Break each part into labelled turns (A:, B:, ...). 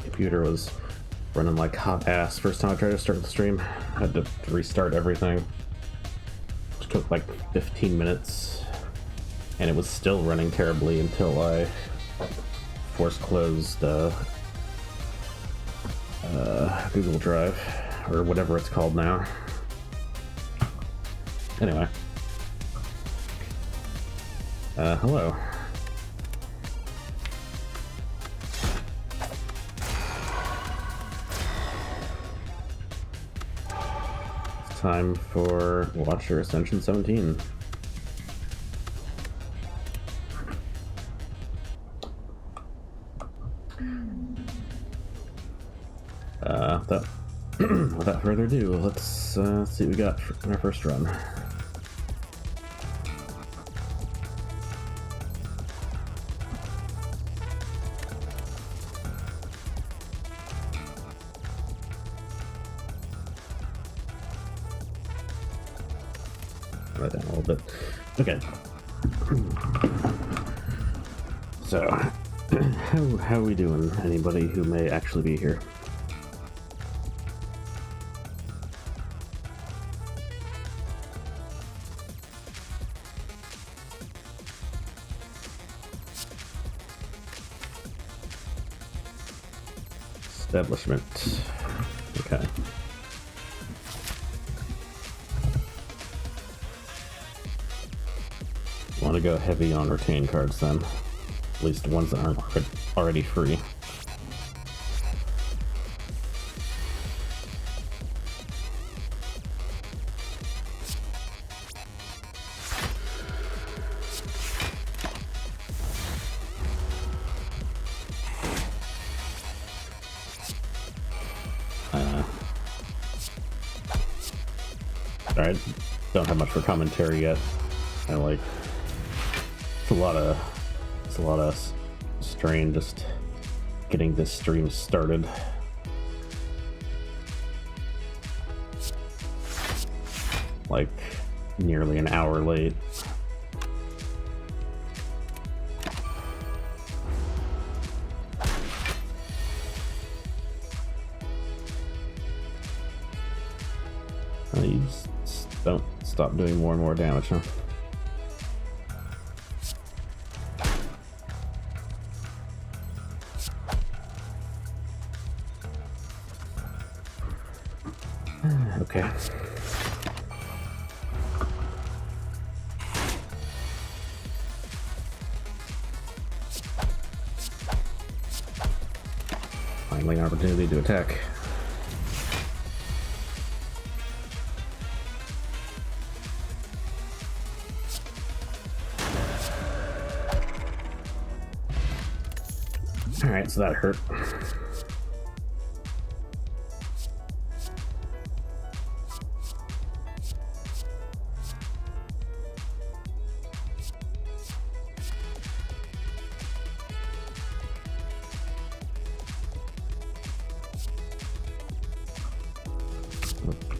A: Computer was running like hot ass first time I tried to start the stream. I had to restart everything. It took like 15 minutes, and it was still running terribly until I force closed Google Drive, or whatever it's called now. Anyway. Hello. It's time for Watch Your Ascension 17. Without further ado, let's see what we got in our first run. Write down a little bit. Okay. So, how are we doing? Anybody who may actually be here? Establishment. Okay. Want to go heavy on retain cards then. At least the ones that aren't already free. Alright, don't have much for commentary yet. I like it's a lot of strain just getting this stream started. Like nearly an hour late. You just don't stop doing more and more damage, huh? Okay. Finally an opportunity to attack. Alright, so that hurt.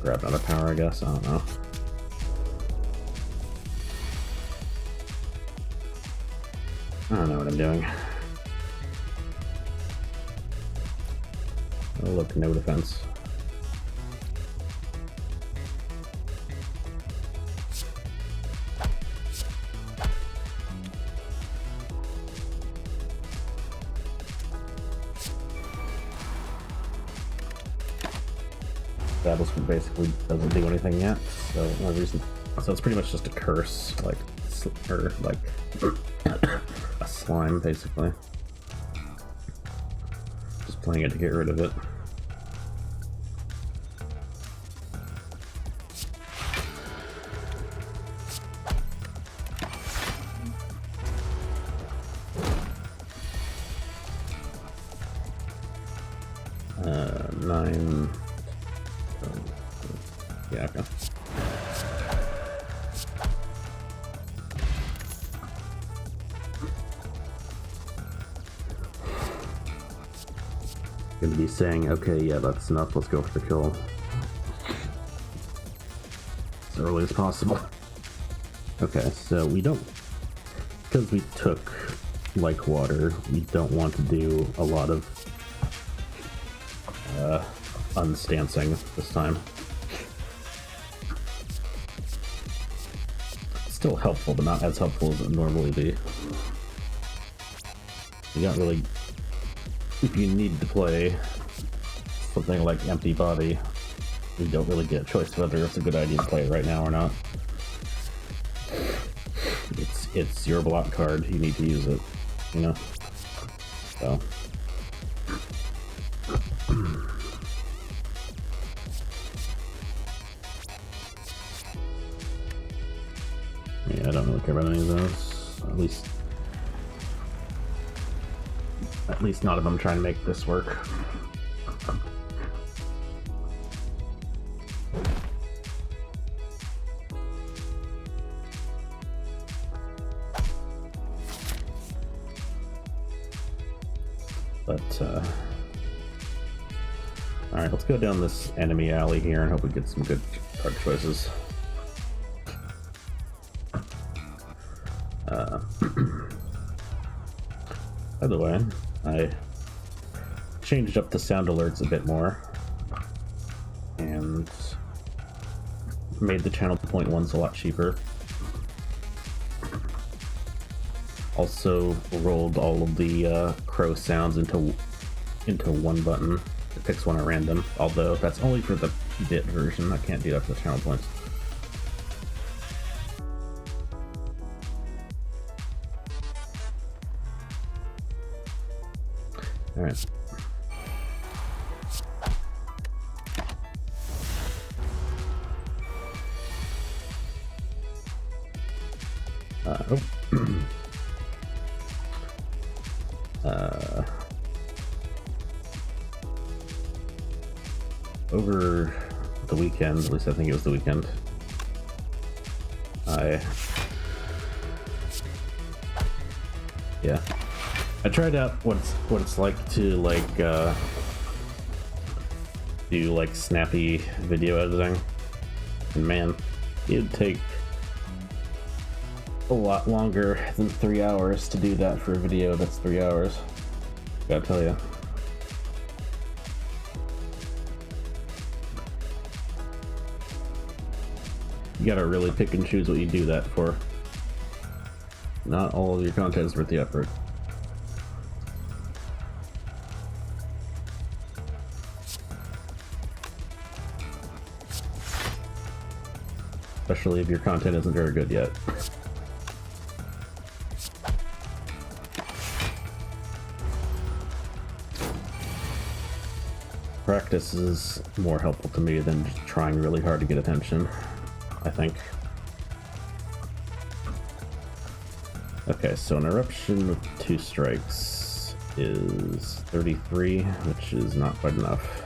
A: Grab another power, I guess. I don't know. I don't know what I'm doing. Oh, look, no defense. Establishment basically doesn't do anything yet, so no reason. So it's pretty much just a curse, like, or like a slime, basically. Just playing it to get rid of it. Nine. Yeah, okay. Gonna be saying, okay, yeah, that's enough, let's go for the kill. As early as possible. Okay, so we don't, because we took like water, you don't want to do a lot of unstancing this time. It's still helpful, but not as helpful as it would normally be. You don't really... If you need to play something like Empty Body, you don't really get a choice whether it's a good idea to play it right now or not. It's your block card, you need to use it, you know? So... yeah, I don't really care about any of those. At least not if I'm trying to make this work. But, alright, let's go down this enemy alley here and hope we get some good card choices. By the way, I changed up the sound alerts a bit more and made the channel point ones a lot cheaper. Also rolled all of the crow sounds into one button. It picks one at random, although that's only for the bit version. I can't do that for the channel points. Alright. Over the weekend, at least I think it was the weekend, I tried out what it's like to do like snappy video editing, and man, it'd take a lot longer than 3 hours to do that for a video that's 3 hours. Gotta tell you. You gotta really pick and choose what you do that for. Not all of your content is worth the effort. Especially if your content isn't very good yet. Practice is more helpful to me than just trying really hard to get attention, I think. Okay, so an eruption with 2 strikes is 33, which is not quite enough.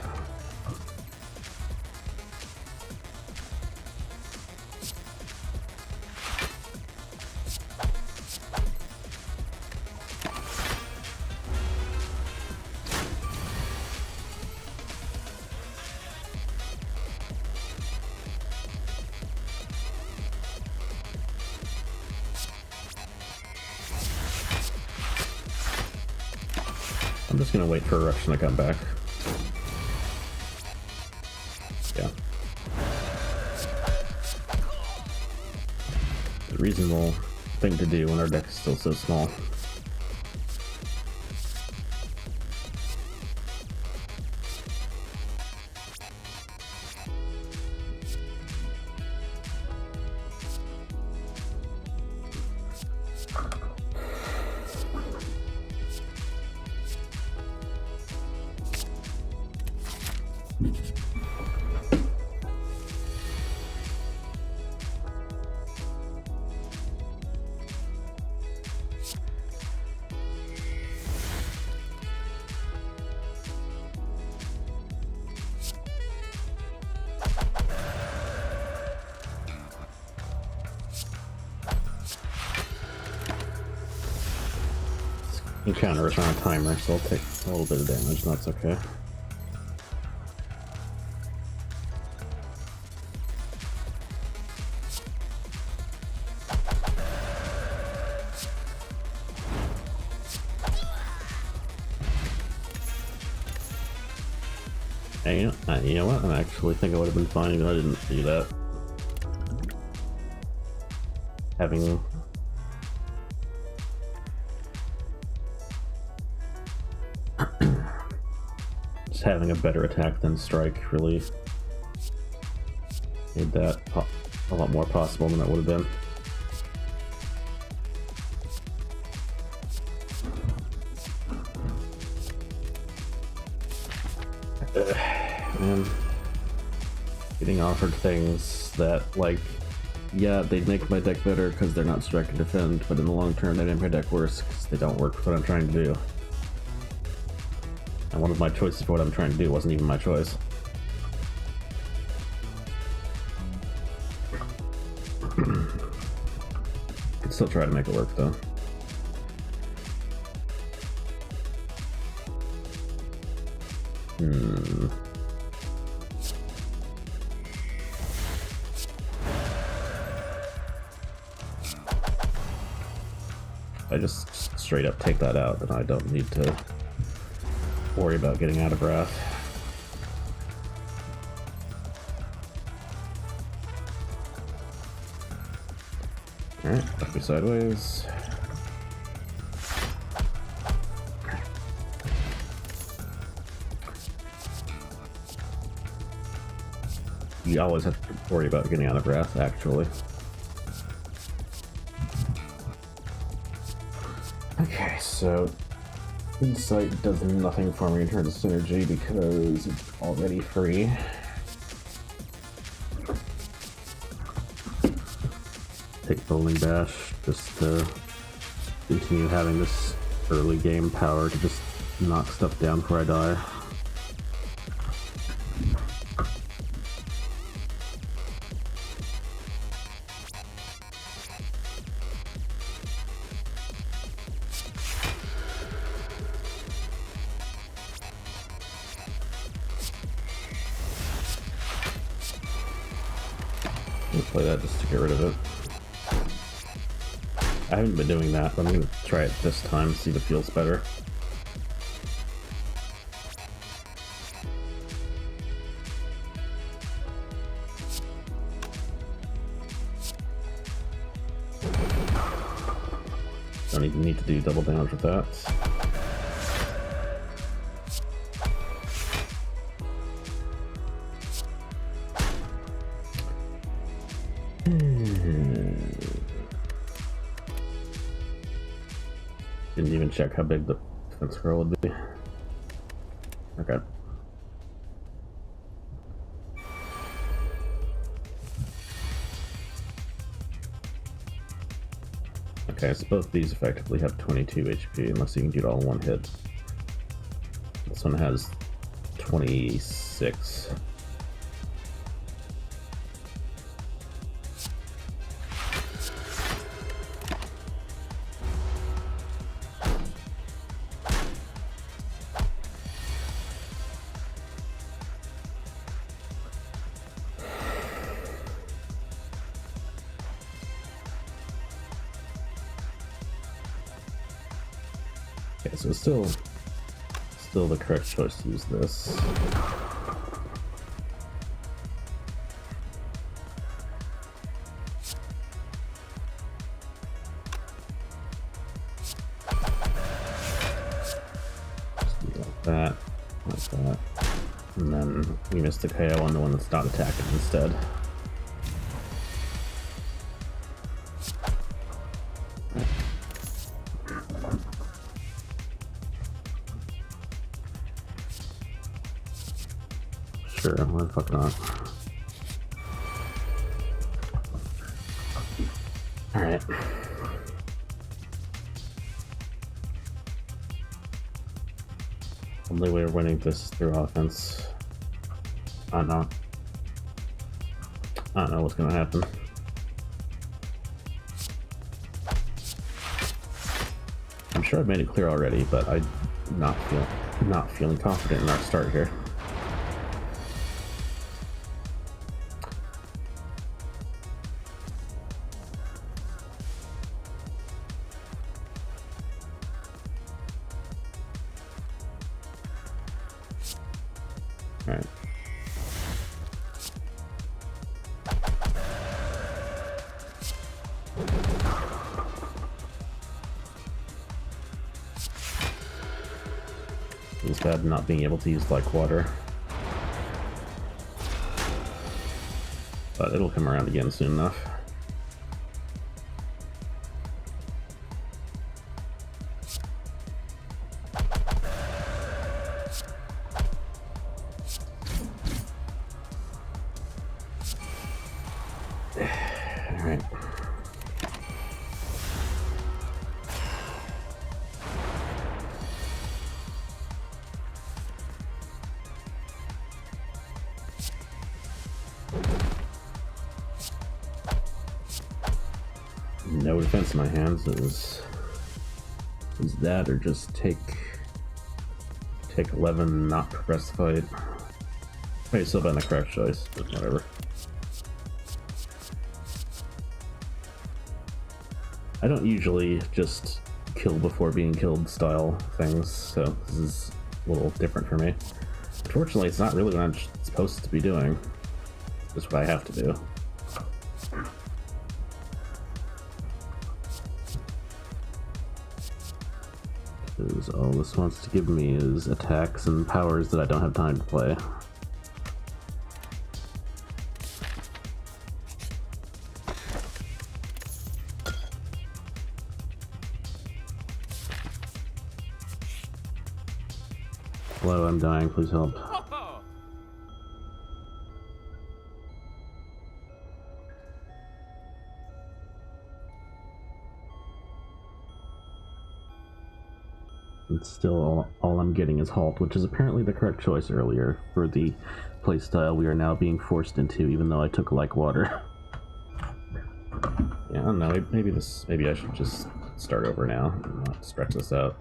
A: I'm just gonna wait for eruption to come back. Yeah. It's a reasonable thing to do when our deck is still so small. Encounter is on a timer, so I'll take a little bit of damage, and that's okay. And you know what? I actually think I would have been fine if I didn't do that. Just having a better attack than strike really made that a lot more possible than it would have been. Man, getting offered things that, like, yeah, they'd make my deck better because they're not strike and defend, but in the long term they make my deck worse because they don't work for what I'm trying to do. And one of my choices for what I'm trying to do wasn't even my choice. I'd still try to make it work though. I just straight up take that out, then I don't need to worry about getting out of breath. Alright, left me sideways. You always have to worry about getting out of breath, actually. Okay, so Insight does nothing for me in terms of synergy because it's already free. Take Bowling Bash just to continue having this early game power to just knock stuff down before I die. Play that just to get rid of it. I haven't been doing that, but I'm gonna try it this time, see if it feels better. Don't even need to do double damage with that. Didn't even check how big the defense scroll would be. Okay. Okay, so both these effectively have 22 HP unless you can do it all in one hit. This one has 26. Okay, so it's still the correct choice to use this. Just do like that, and then we missed the KO on the one that's not attacking instead. Sure, why the fuck not? Alright. Only way of winning this is through offense. I don't know. I don't know what's gonna happen. I'm sure I've made it clear already, but I'm not feeling confident in our start here. Alright. It's bad not being able to use like water. But it'll come around again soon enough. Alright. No defense in my hands is that, or just take 11, not progress the fight. Hey, still been the correct choice, but whatever. I don't usually just kill before being killed style things, so this is a little different for me. Unfortunately, it's not really what I'm supposed to be doing. It's what I have to do. Because all this wants to give me is attacks and powers that I don't have time to play. Hello, I'm dying, please help. And still, all I'm getting is halt, which is apparently the correct choice earlier for the playstyle we are now being forced into, even though I took like water. Yeah, I don't know, maybe I should just start over now and not stretch this out.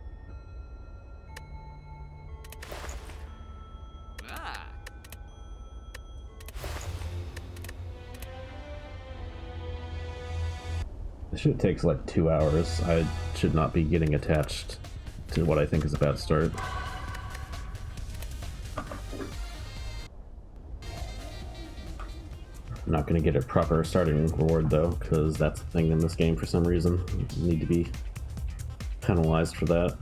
A: This shit takes like 2 hours. I should not be getting attached to what I think is a bad start. I'm not going to get a proper starting reward though, because that's the thing in this game for some reason. You need to be penalized for that.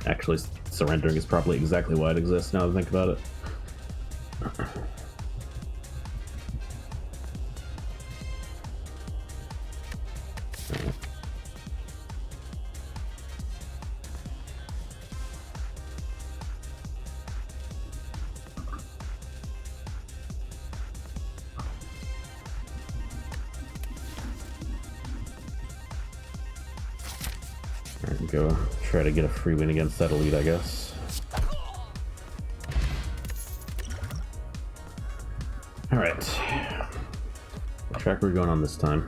A: Actually, surrendering is probably exactly why it exists now that I think about it. Go try to get a free win against that elite, I guess. Alright. What track are we going on this time?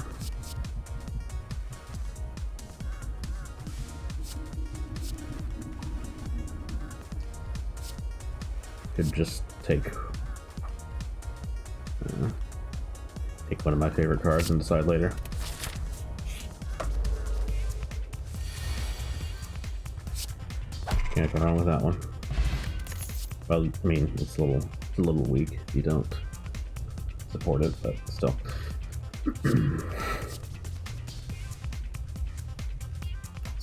A: Could just take one of my favorite cards and decide later. Can't go wrong with that one. Well, I mean, it's a little weak if you don't support it, but still.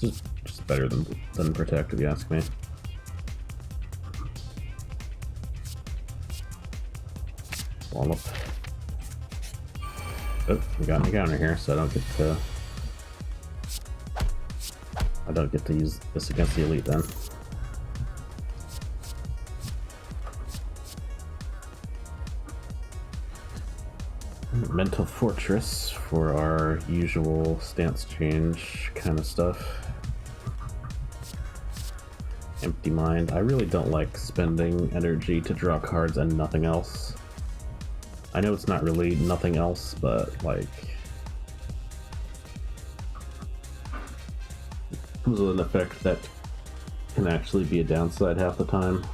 A: It's just better than protect, if you ask me. Wallop. Oh, we got an encounter here, so I don't get to use this against the elite then. Mental Fortress for our usual stance change kind of stuff. Empty Mind. I really don't like spending energy to draw cards and nothing else. I know it's not really nothing else, but like it comes with an effect that can actually be a downside half the time.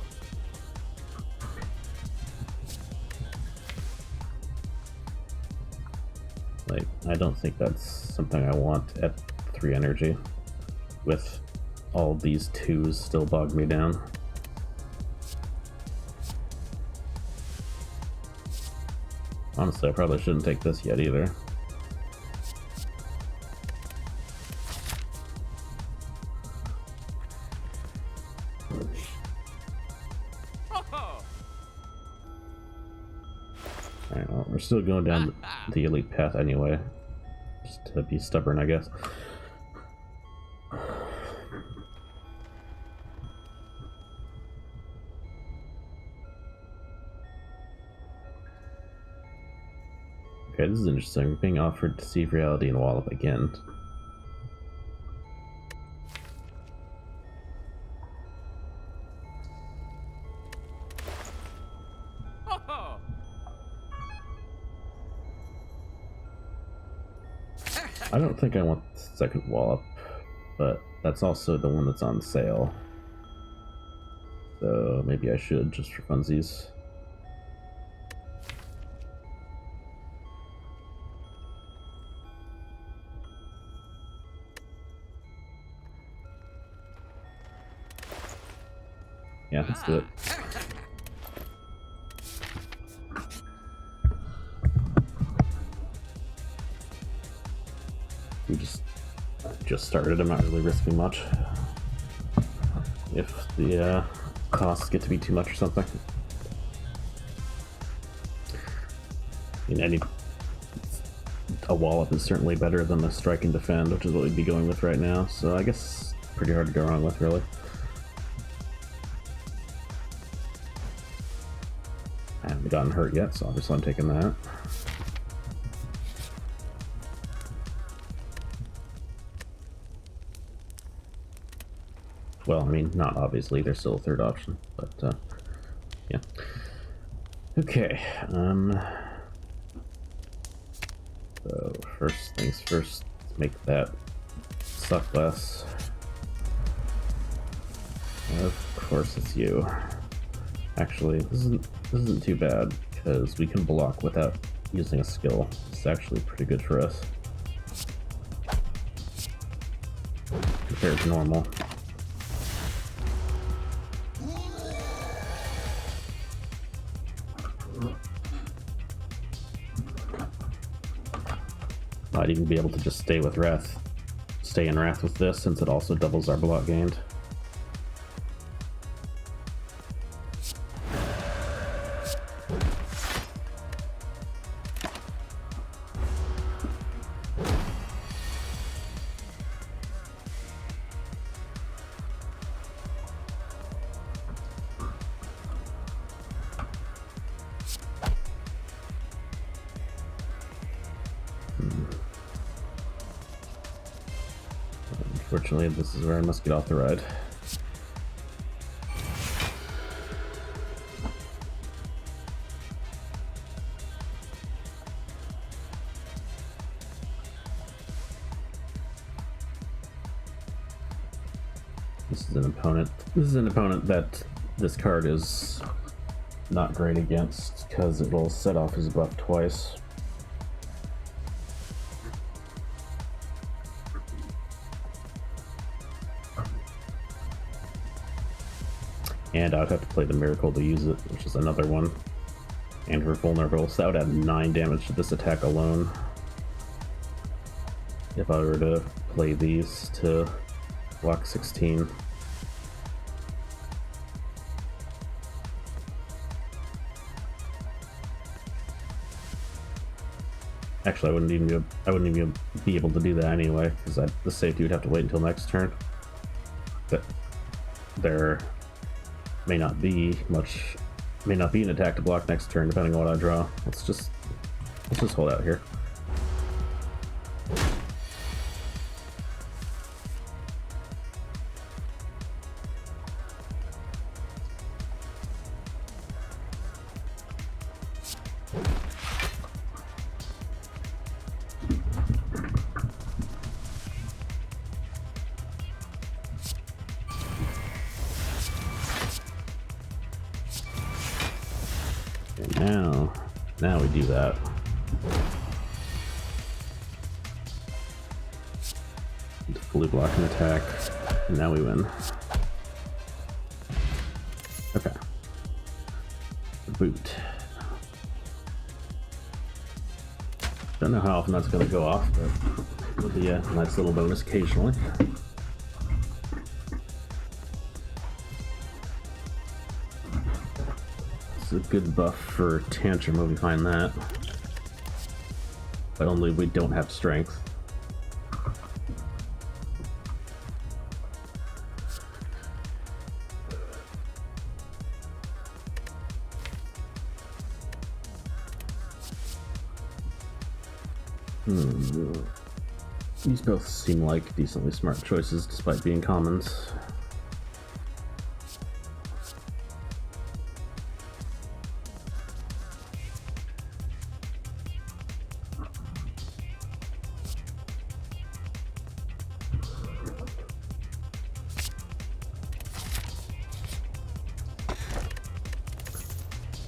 A: Like, I don't think that's something I want at 3 energy, with all these 2s still bog me down. Honestly, I probably shouldn't take this yet either. Alright, well, we're still going down the elite path anyway. Just to be stubborn, I guess. Okay, this is interesting. We're being offered Deceive Reality and Wallop again. I don't think I want the second Wallop, but that's also the one that's on sale. So maybe I should, just for funsies. Yeah, let's do it. We just started. I'm not really risking much. If the costs get to be too much or something. I mean, a Wallop is certainly better than a Strike and Defend, which is what we'd be going with right now. So I guess pretty hard to go wrong with, really. I haven't gotten hurt yet, so obviously I'm taking that. Well, I mean, not obviously, there's still a third option, but yeah. Okay, so first things first, make that suck less. Of course it's you. Actually, this isn't too bad, because we can block without using a skill. It's actually pretty good for us. Compared to normal. Might even be able to just stay in Wrath with this, since it also doubles our block gained. Unfortunately, this is where I must get off the ride. This is an opponent that this card is not great against, because it will set off his buff twice. And I would have to play the Miracle to use it, which is another one. And we're vulnerable, so that would add 9 damage to this attack alone. If I were to play these to block 16. Actually, I wouldn't even be able to do that anyway, because the safety would have to wait until next turn. But there may not be an attack to block next turn, depending on what I draw. Let's just hold out here. Now we do that. Fully block an attack, and now we win. Okay. Boot. Don't know how often that's going to go off, but it'll be a nice little bonus occasionally. It's a good buff for Tantrum when we find that. But only we don't have strength. These both seem like decently smart choices despite being commons.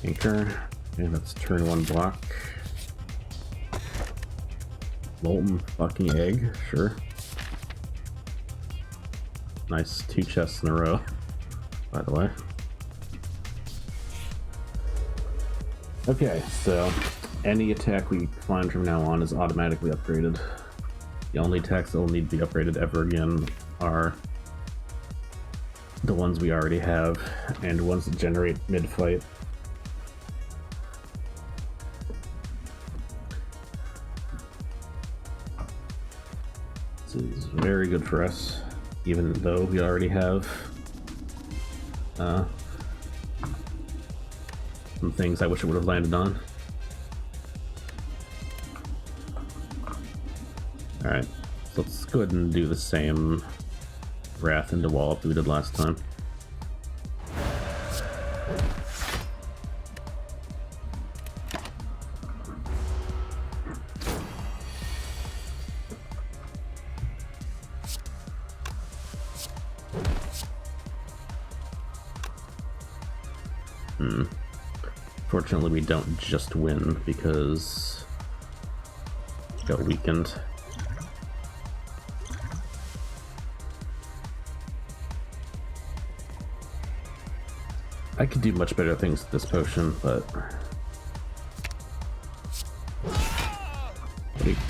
A: Anchor, and that's turn 1 block. Molten fucking egg, sure. Nice 2 chests in a row, by the way. Okay, so any attack we find from now on is automatically upgraded. The only attacks that will need to be upgraded ever again are the ones we already have and ones that generate mid-fight. This is very good for us, even though we already have some things I wish it would have landed on. Alright, so let's go ahead and do the same Wrath into Wallop that we did last time. Fortunately, we don't just win because we got weakened. I could do much better things with this potion, but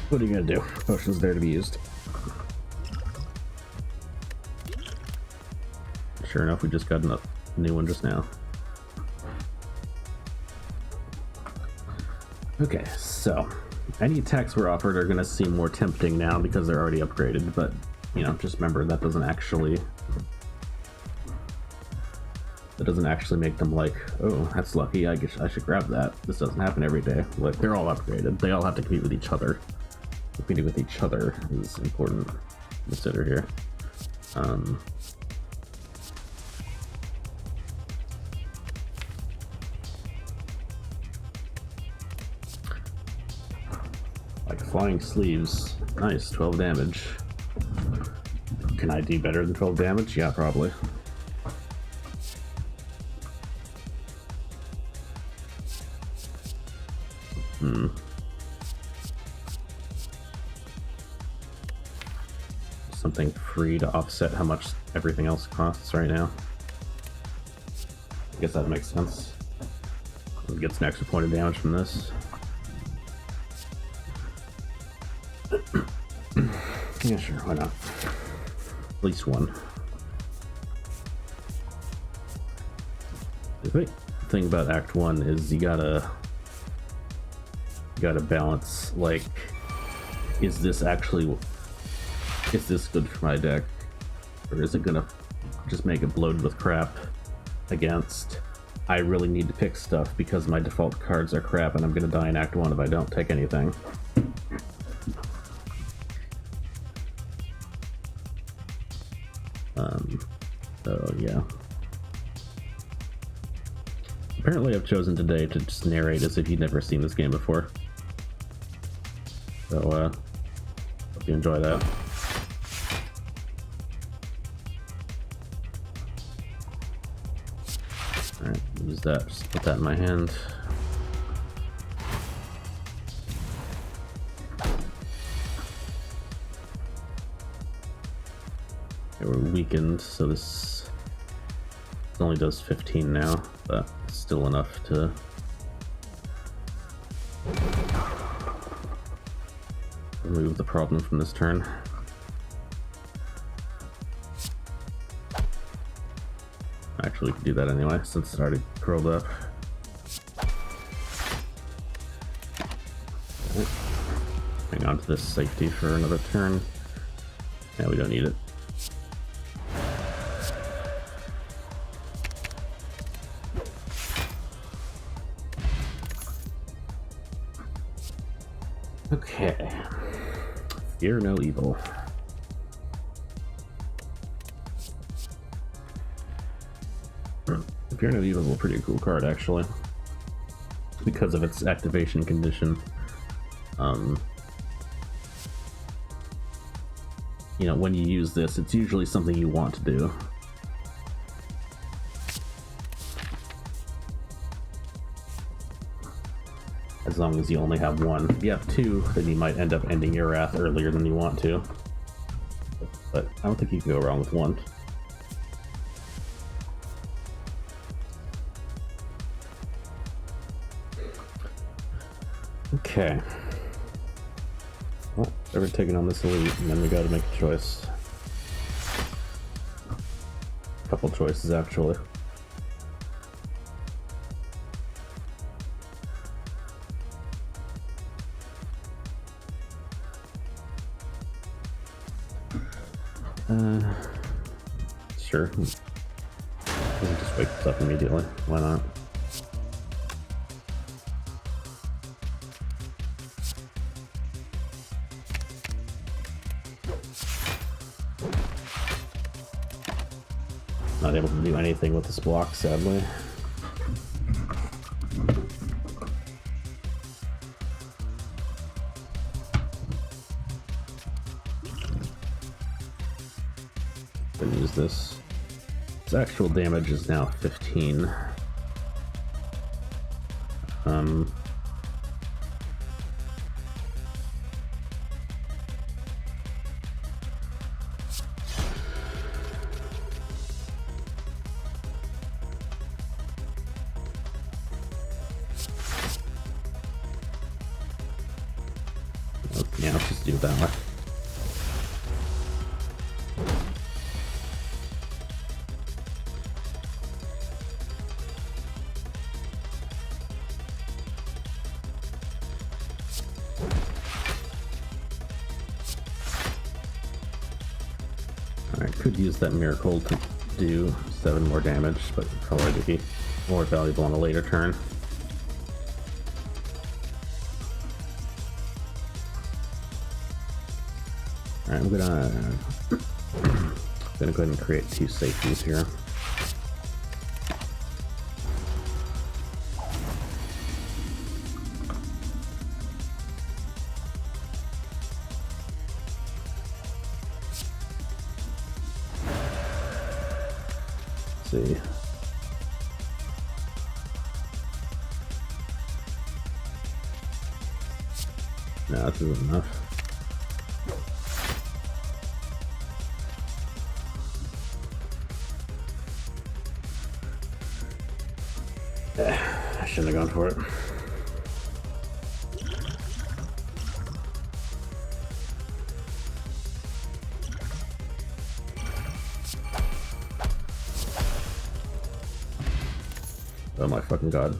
A: what are you gonna do? Potion's there to be used. Sure enough, we just got a new one just now. Okay, so any attacks we're offered are going to seem more tempting now because they're already upgraded, but, you know, just remember that doesn't actually make them like, oh, that's lucky, I guess I should grab that. This doesn't happen every day. Like, they're all upgraded. They all have to compete with each other. Competing with each other is important to consider here. Flying Sleeves, nice, 12 damage. Can I do better than 12 damage? Yeah, probably. Something free to offset how much everything else costs right now. I guess that makes sense. It gets an extra point of damage from this. Yeah, sure, why not? At least one. The great thing about Act 1 is you gotta balance, like, is this good for my deck? Or is it gonna just make it bloated with crap against, I really need to pick stuff because my default cards are crap and I'm gonna die in Act 1 if I don't take anything. So yeah. Apparently I've chosen today to just narrate as if you'd never seen this game before. So, hope you enjoy that. Alright, use that, just put that in my hand. Okay, we're weakened, so this only does 15 now, but still enough to remove the problem from this turn. Actually, we can do that anyway, since it's already curled up. Right. Hang on to this safety for another turn. Yeah, we don't need it. Okay. Fear no evil. Fear no evil is a pretty cool card, actually, because of its activation condition. You know, when you use this, it's usually something you want to do. As long as you only have one. If you have two, then you might end up ending your wrath earlier than you want to. But I don't think you can go wrong with one. Okay. Well, we're taking on this elite, and then we gotta make a choice. A couple choices, actually. Sure. Doesn't just wake us up immediately. Why not? Not able to do anything with this block, sadly. Gonna use this. Its actual damage is now 15. Yeah, let's just do it that way. Alright, could use that miracle to do 7 more damage, but probably be more valuable on a later turn. Alright, I'm gonna go ahead and create 2 safeties here. Let's see. No, this isn't enough. I shouldn't have gone for it. Oh my fucking god.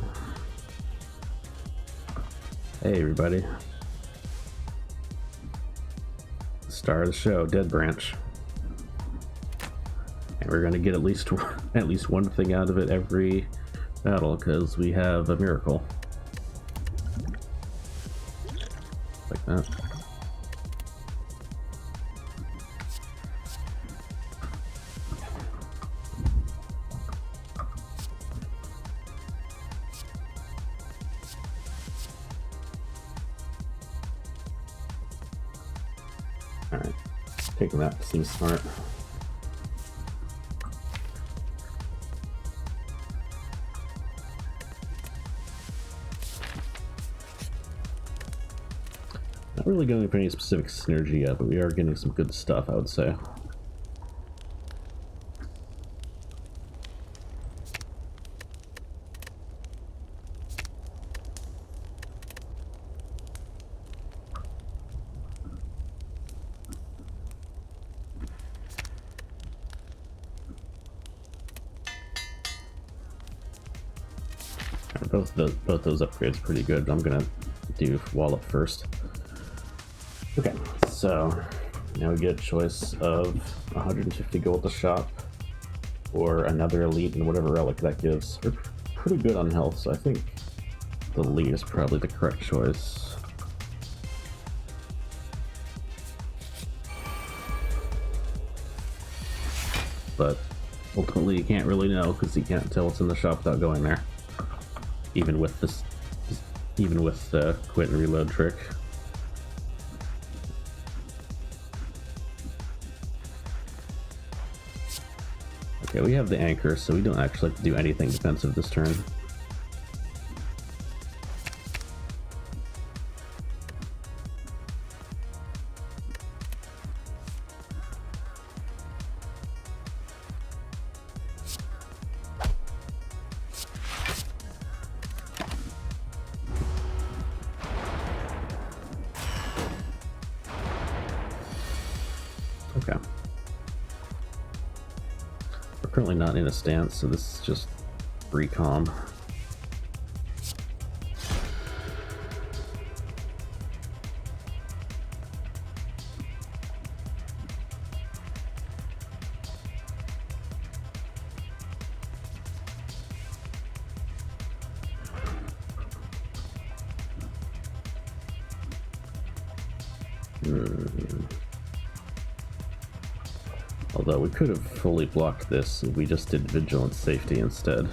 A: Hey everybody. Star of the show, Dead Branch. And we're gonna get at least one thing out of it every battle, because we have a miracle. Like that. Alright. Taking that seems smart. Not really going for any specific synergy yet, but we are getting some good stuff, I would say. both those upgrades pretty good. I'm gonna do Wallop first. Okay, so now we get a choice of 150 gold to shop, or another elite and whatever relic that gives. We're pretty good on health, so I think the elite is probably the correct choice. But ultimately you can't really know because you can't tell what's in the shop without going there. Even with the quit and reload trick. Okay, we have the anchor, so we don't actually have to do anything defensive this turn. Okay. We're currently not in a stance, so this is just recom. Although we could have fully blocked this if we just did Vigilance Safety instead.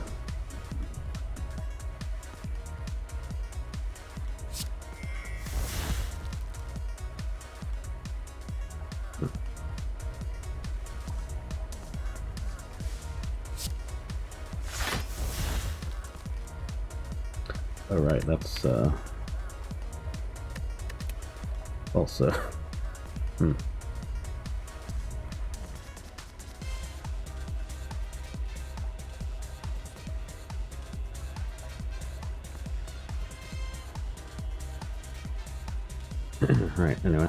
A: Alright, that's also Right, anyway.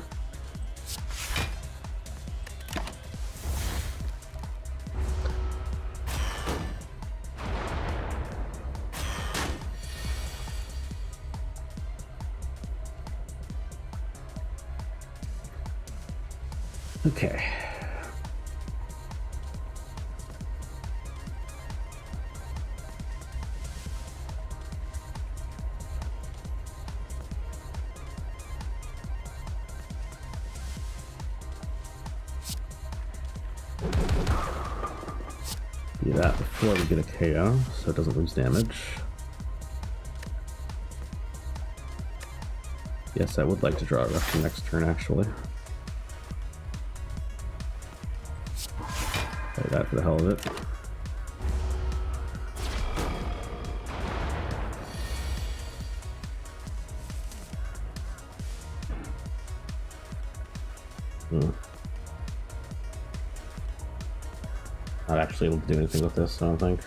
A: Okay. Do that before we get a KO, so it doesn't lose damage. Yes, I would like to draw it after next turn, actually. Play that for the hell of it. Not actually able to do anything with this, I don't think.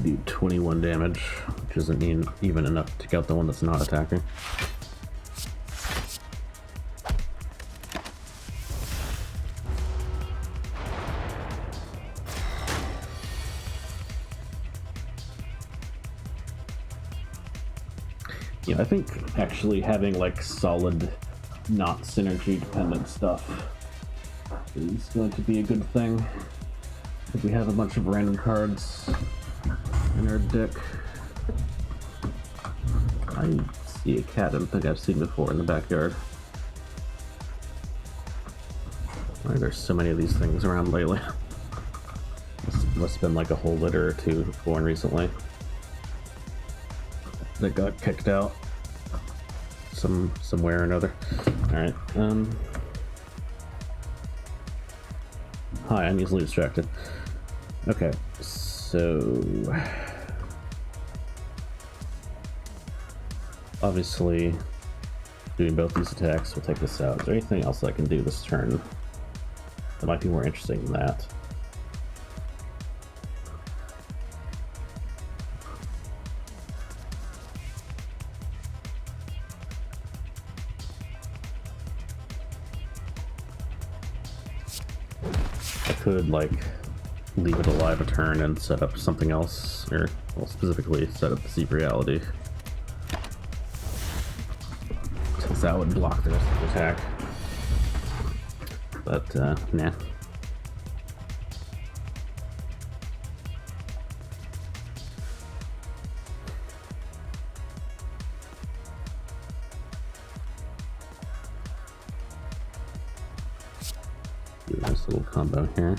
A: Do 21 damage, which isn't even enough to take out the one that's not attacking. Yeah, I think actually having like solid, not synergy dependent stuff is going to be a good thing. If we have a bunch of random cards in our deck. I see a cat I don't think I've seen before in the backyard. Why are there so many of these things around lately? Must have been like a whole litter or two born recently that got kicked out somewhere or another. Alright, hi, I'm easily distracted. Okay, so obviously doing both these attacks will take this out. Is there anything else I can do this turn that might be more interesting than that? I could like leave it alive a turn and set up something else, or well, specifically set up the Seep Reality, since that would block the rest of the attack. But nah. Do a nice little combo here.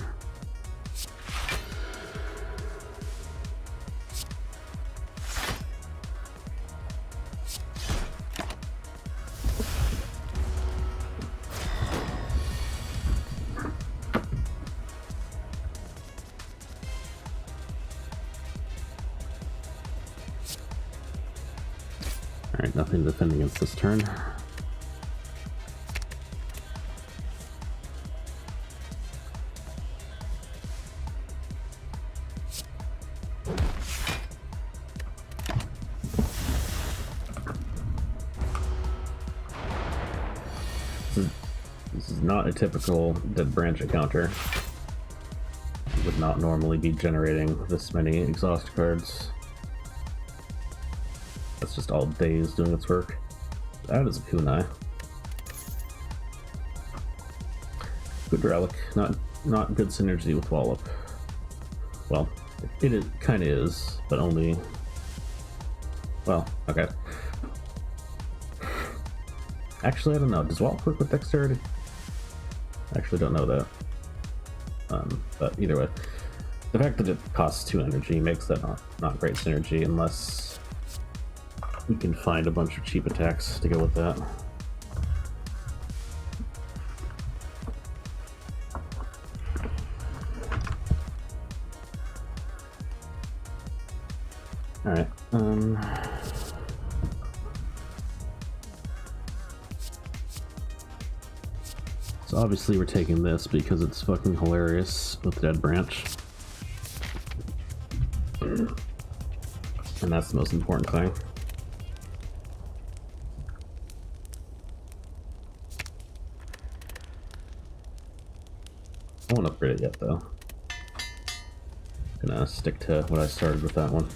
A: Alright, nothing to defend against this turn. This is not a typical Dead Branch encounter. You would not normally be generating this many exhaust cards. That's just all days doing its work. That is a kunai. Good relic, not good synergy with Wallop. Well, it kind of is, but only. Well, okay. Actually, I don't know. Does Wallop work with Dexterity? I actually don't know that. But either way, the fact that it costs 2 energy makes that not great synergy unless we can find a bunch of cheap attacks to go with that. Alright, so obviously we're taking this because it's fucking hilarious with Dead Branch. And that's the most important thing. I won't upgrade it yet though. Gonna stick to what I started with that one.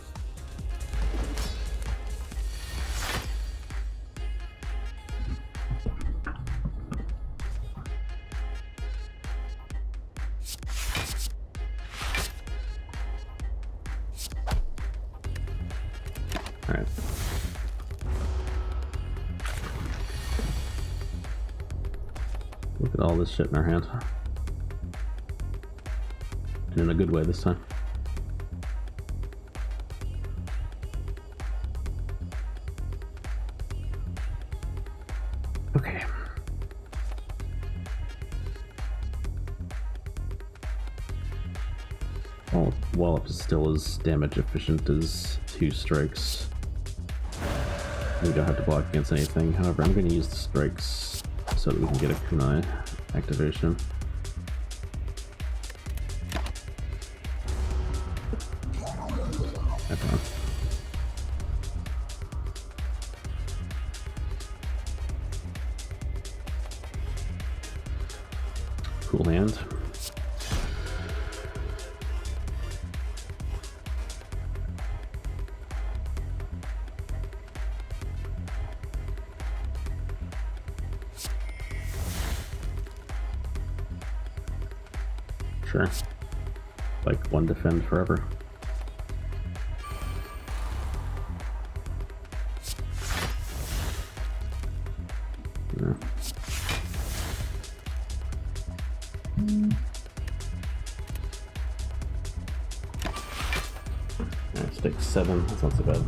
A: Alright. Look at all this shit in our hand. And in a good way this time. Okay. Well, Wallop is still as damage efficient as 2 strikes. We don't have to block against anything. However, I'm going to use the strikes so that we can get a kunai activation. Okay. Cool hand. Sure. Like one defend forever. Yeah. Alright, stick 7. That's not so bad.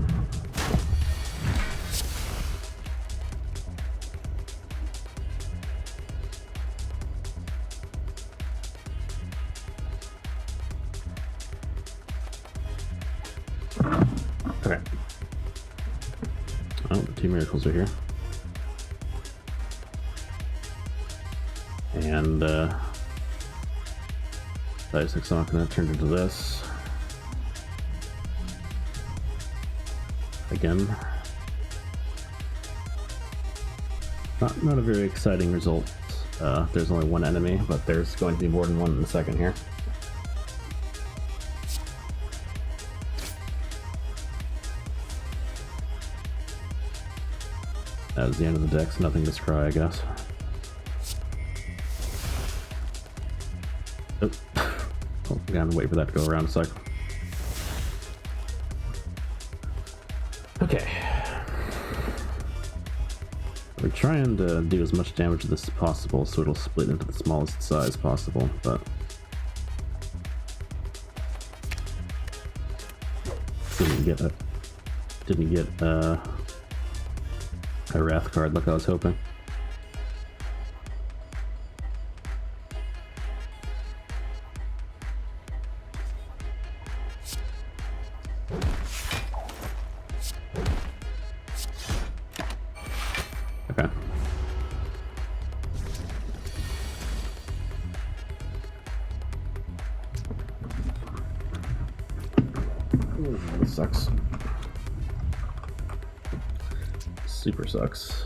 A: Okay. Oh, the 2 miracles are here. And Dicey not gonna turn into this. Again. Not a very exciting result. There's only one enemy, but there's going to be more than one in a second here. That was the end of the deck, so nothing to scry, I guess. Oh, oh, we gotta wait for that to go around a sec. Okay. We're trying to do as much damage to this as possible, so it'll split into the smallest size possible, but didn't get a Wrath card like I was hoping. Okay. Ooh, this sucks. Super sucks.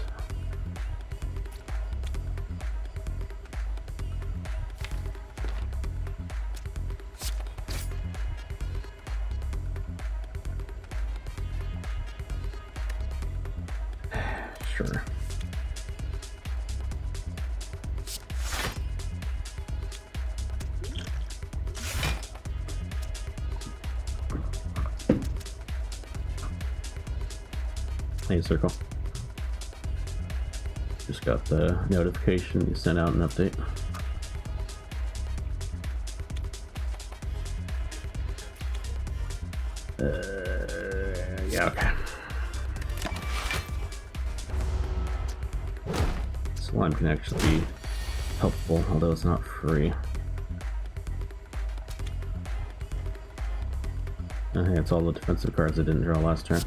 A: Sure. Hey, Circle. Just got the notification you sent out an update. Yeah, okay. Slime can actually be helpful, although it's not free. Hey, it's all the defensive cards I didn't draw last turn.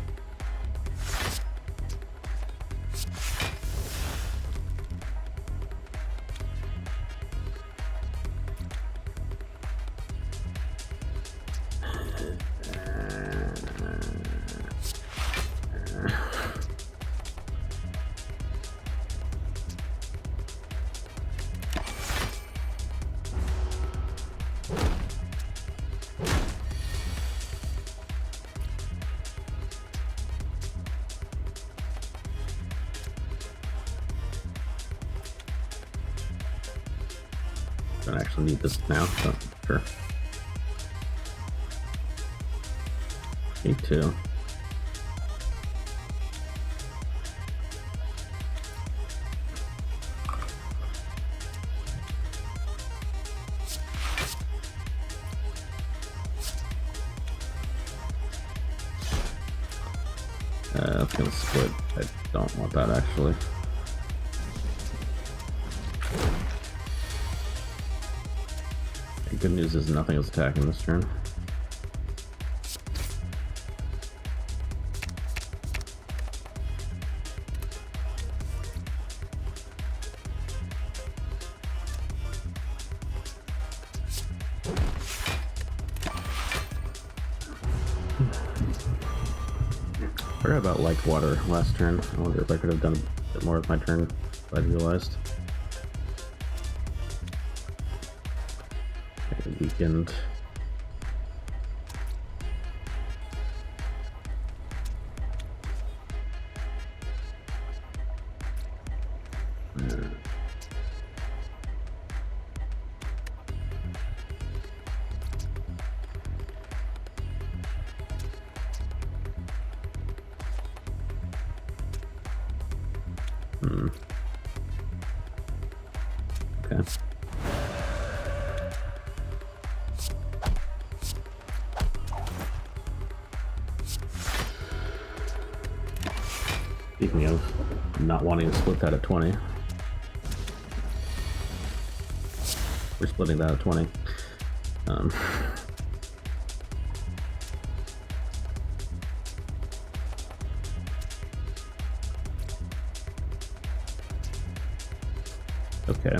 A: Don't actually need this now, but sure. Me too. That's gonna split. I don't want that actually. The good news is nothing is attacking this turn. I forgot about Light Water last turn. I wonder if I could have done a bit more with my turn if I realized. Okay, weakened. Okay. Speaking of not wanting to split that at 20, we're splitting that at 20. Okay.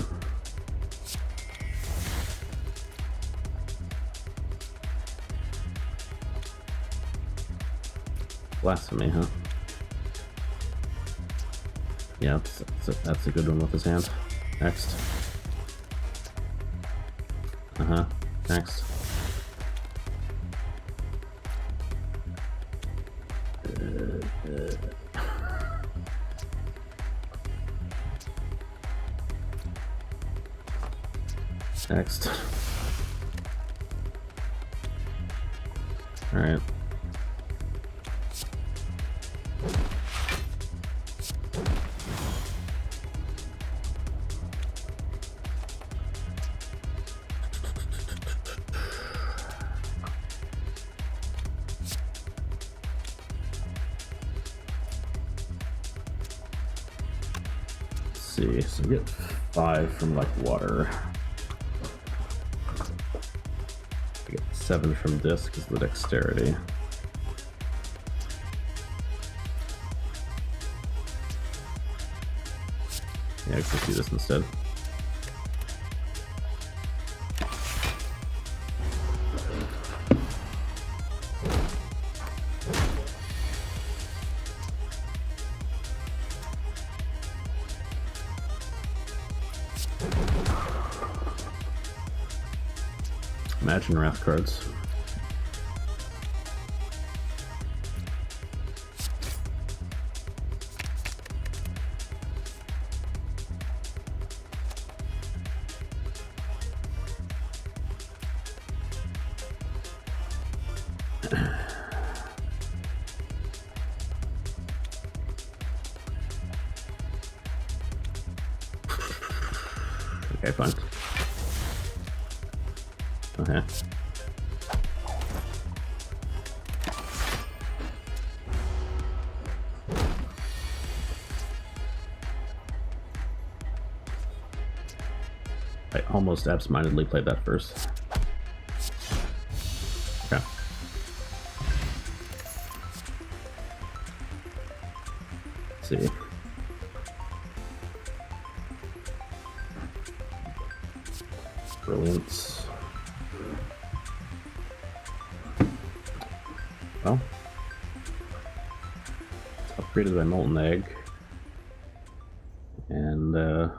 A: Blasphemy, huh? Yeah, that's a good one with his hand. Next. Uh-huh. Next. Next. Alright. See, so we get 5 from like water. We get 7 from this because of the dexterity. Yeah, I can do this instead. Imagine Wrath cards. Okay, fine. Okay. I almost absentmindedly played that first. Okay. Let's see. Brilliance. Well, it's upgraded by Molten Egg, and I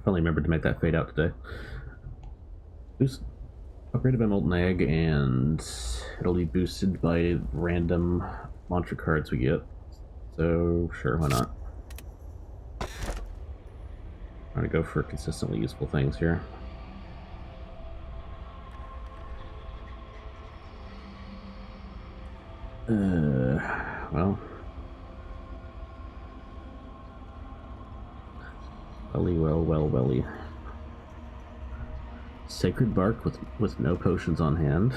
A: finally remembered to make that fade out today. Boost upgraded by Molten Egg, and it'll be boosted by random launcher cards we get. So sure, why not? I'm gonna go for consistently useful things here. Well. Welly. Sacred Bark with no potions on hand.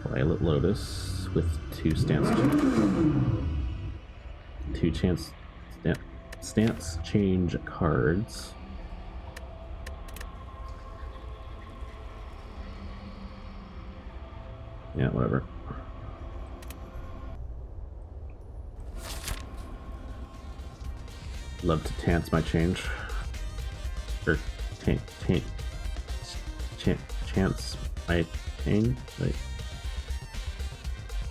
A: Violet Lotus with 2 stance change cards. Yeah, whatever. Love to chance my change. Or chance my change. Wait.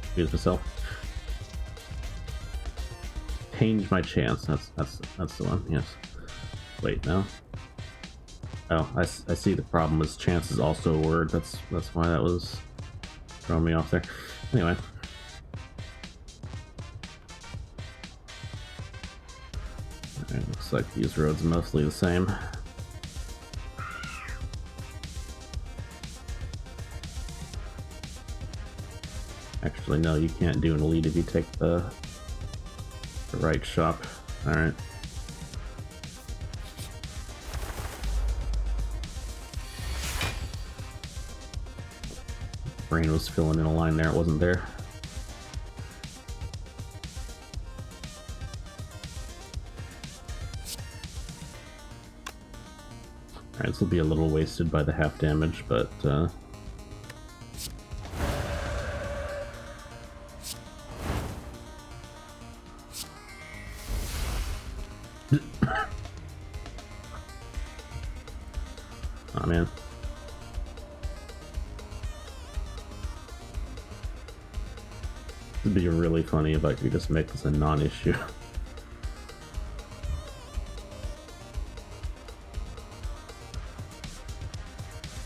A: Excuse myself. Change my chance. That's the one. Yes. Wait, no. Oh, I see. The problem is chance is also a word. That's why that was throwing me off there. Anyway. Alright, looks like these roads are mostly the same. Actually, no, you can't do an elite if you take the right shop. Alright. Brain was filling in a line there, it wasn't there. Alright, this will be a little wasted by the half damage, but oh man. It'd be really funny if I could just make this a non-issue.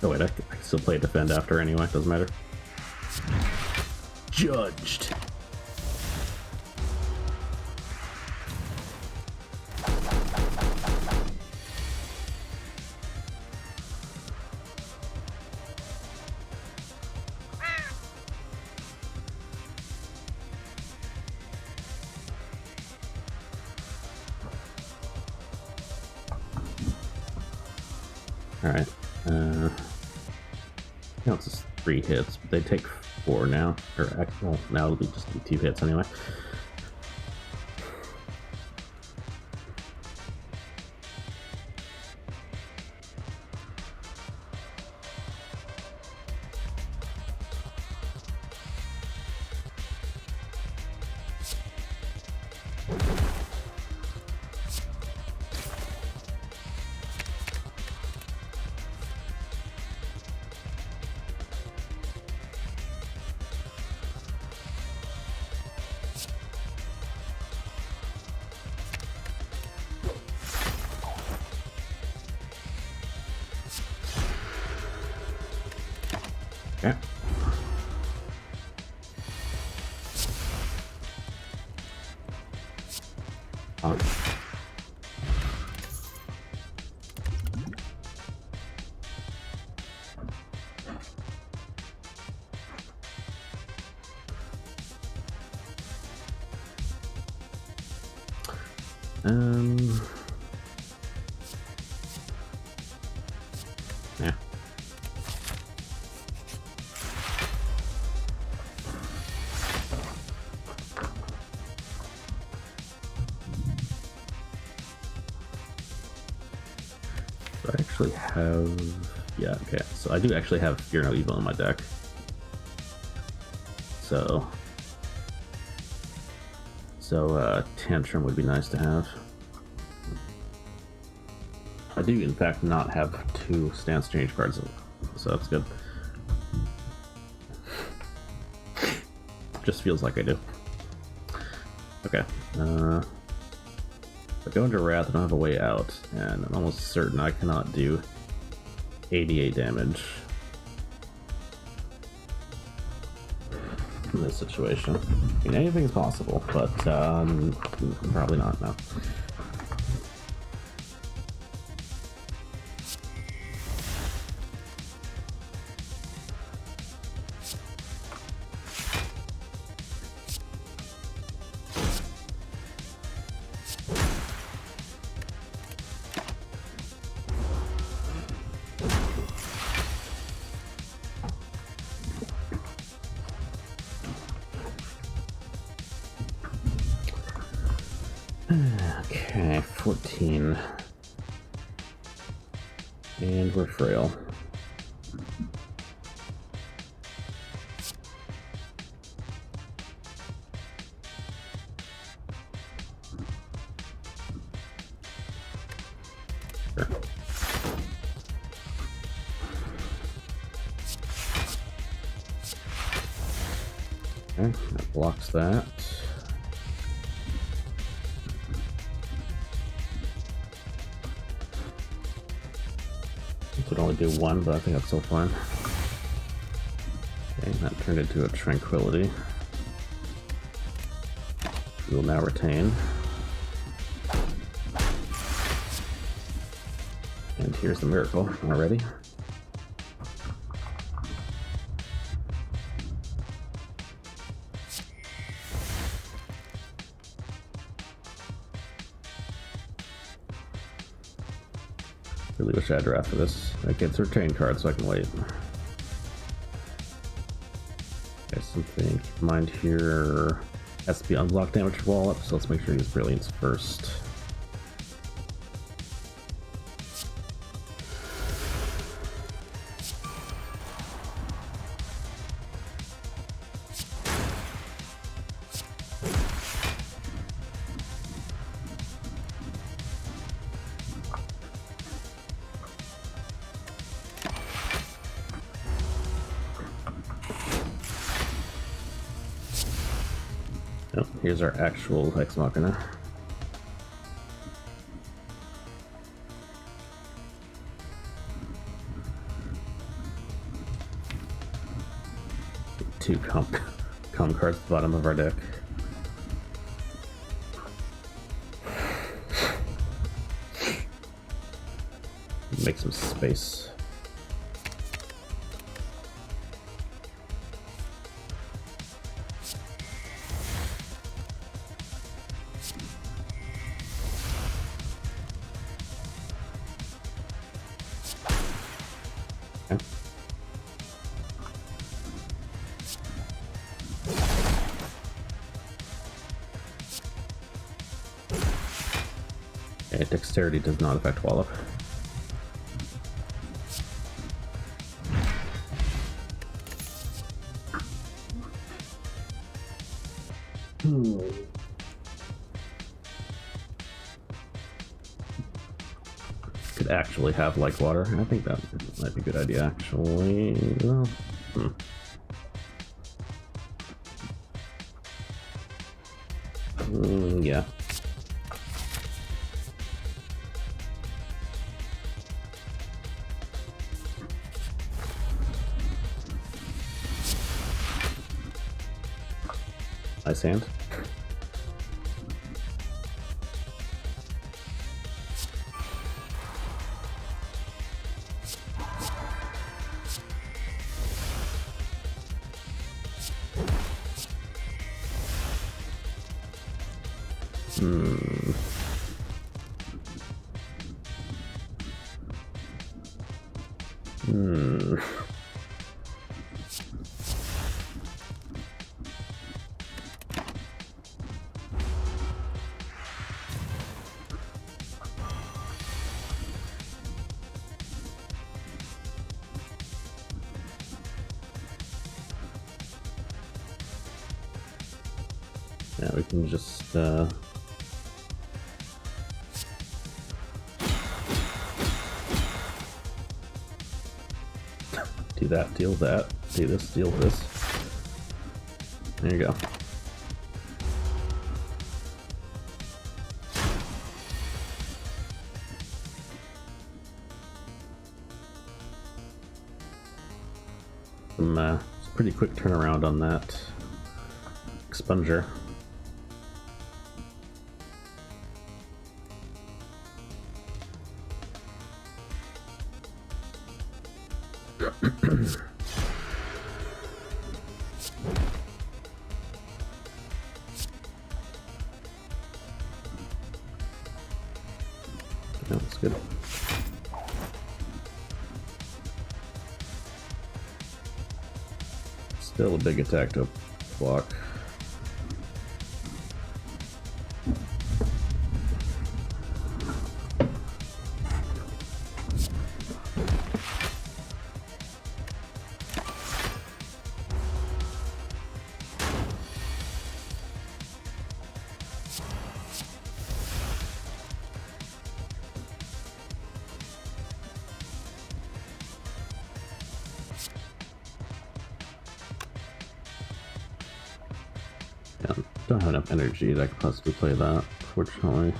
A: Oh wait, I can still play defend after anyway, doesn't matter. Judged! Alright. Counts as 3 hits, but they take 4 now. Or, well, now it'll be just 2 hits anyway. Okay. Oh. Yeah. Do I actually have... Yeah, okay. So I do actually have Fear No Evil in my deck. So Tantrum would be nice to have. I do, in fact, not have 2 stance change cards, so that's good. Just feels like I do. Okay. If I go into Wrath, I don't have a way out, and I'm almost certain I cannot do 88 damage in this situation. I mean, anything is possible, but probably not now. Okay, 14. And we're frail. Sure. Okay, that blocks that. Would only do 1, but I think that's still fine. Okay, that turned into a Tranquility. We will now retain. And here's the miracle already. Really wish I had draft for this. I get retain cards so I can wait. Okay, something keep in mind here. Has to be unblocked damage wall up, so let's make sure he uses Brilliance first. Oh, here's our actual Hex Machina. Two com cards at the bottom of our deck. Make some space. Okay. Okay, dexterity does not affect Wallop. Could actually have like water. I think that might be a good idea, actually. Well, yeah. Ice hand. Yeah, we can just do that, deal that, do this, deal this. There you go. It's a pretty quick turnaround on that expunger. That's good. Still a big attack to block. Don't have enough energy that I could possibly play that, fortunately.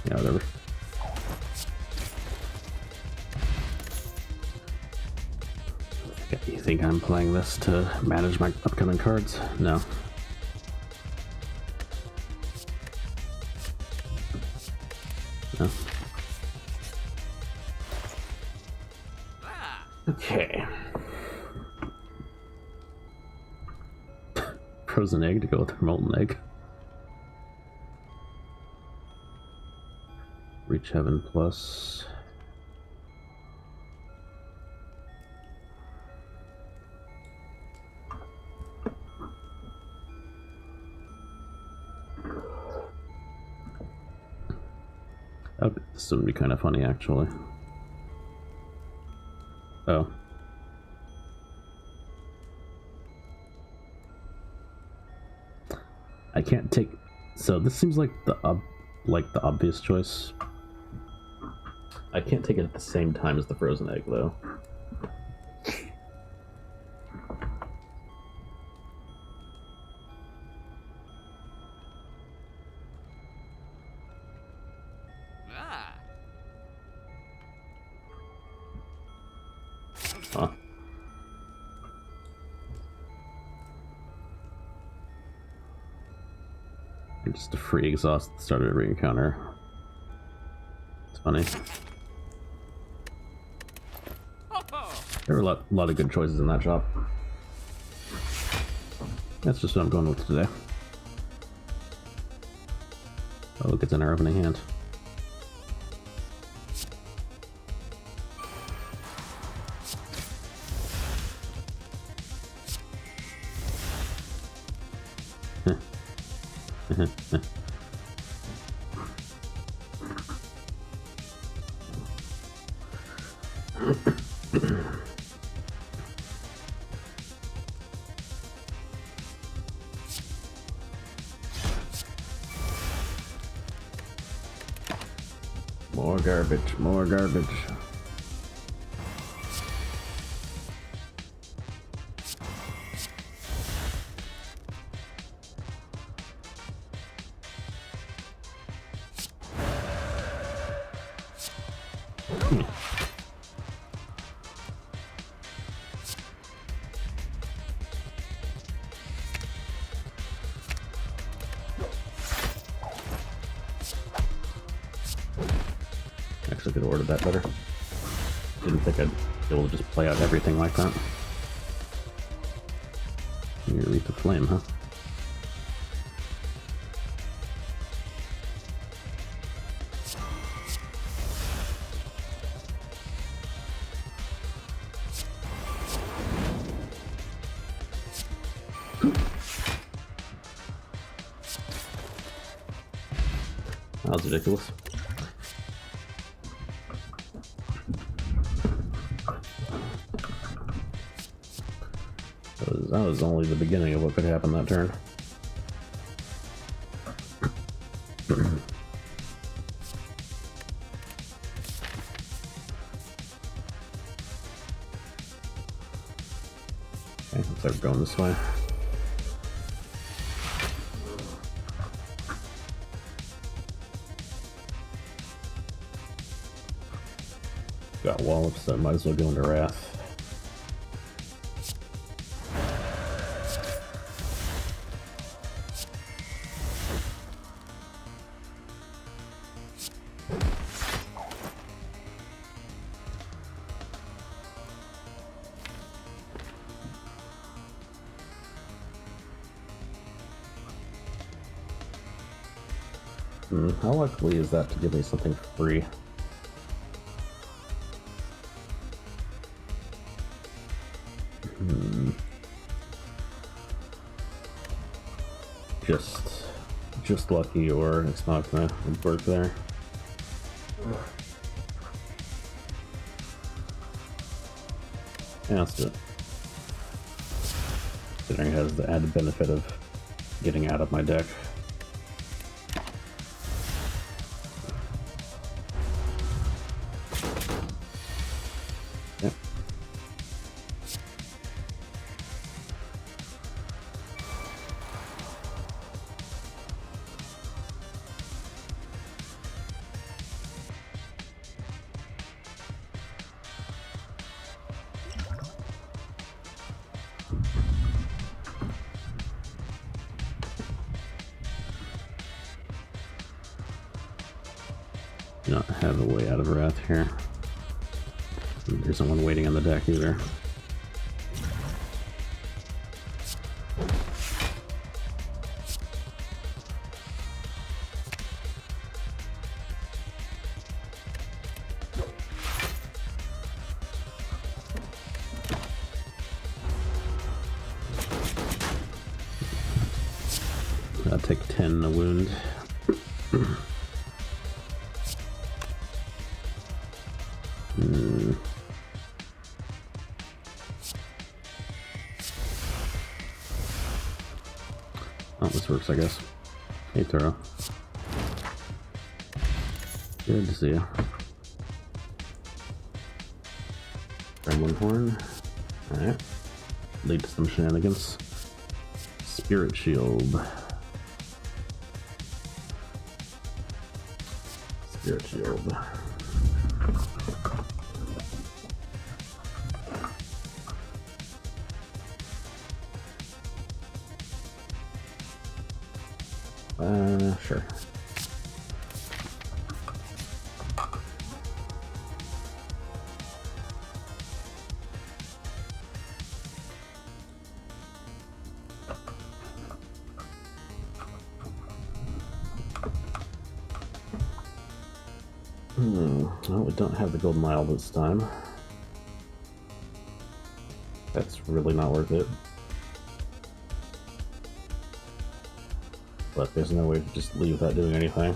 A: Yeah, whatever. You think I'm playing this to manage my upcoming cards? No. No. Okay. Frozen egg to go with molten egg. Reach heaven plus. Oh, this would be kind of funny, actually. Oh. I can't take. So this seems like the obvious choice. I can't take it at the same time as the frozen egg, though. Huh. And just a free exhaust at the start of every encounter. It's funny. There were a lot of good choices in that shop. That's just what I'm going with today. Oh, look, it's in our opening hand. More garbage, more garbage. Actually could have ordered that better. Didn't think I'd be able to just play out everything like that. You read the flame, huh? That was ridiculous. That was only the beginning of what could happen that turn. Okay, looks like we're going this way. Got wallops, so I might as well go into Wrath. How likely is that to give me something free? Just lucky, or it's not gonna work there. Yeah, let's do it. Considering it has the added benefit of getting out of my deck. Yep. Not have a way out of Wrath here. There's no one waiting on the deck either. I'll take 10 a wound. Oh, this works, I guess. Hey, Toro. Good to see you. Gremlin Horn. Alright. Lead to some shenanigans. Spirit Shield. Spirit Shield. Sure. Well, we don't have the golden mile this time. That's really not worth it. But there's no way to just leave without doing anything.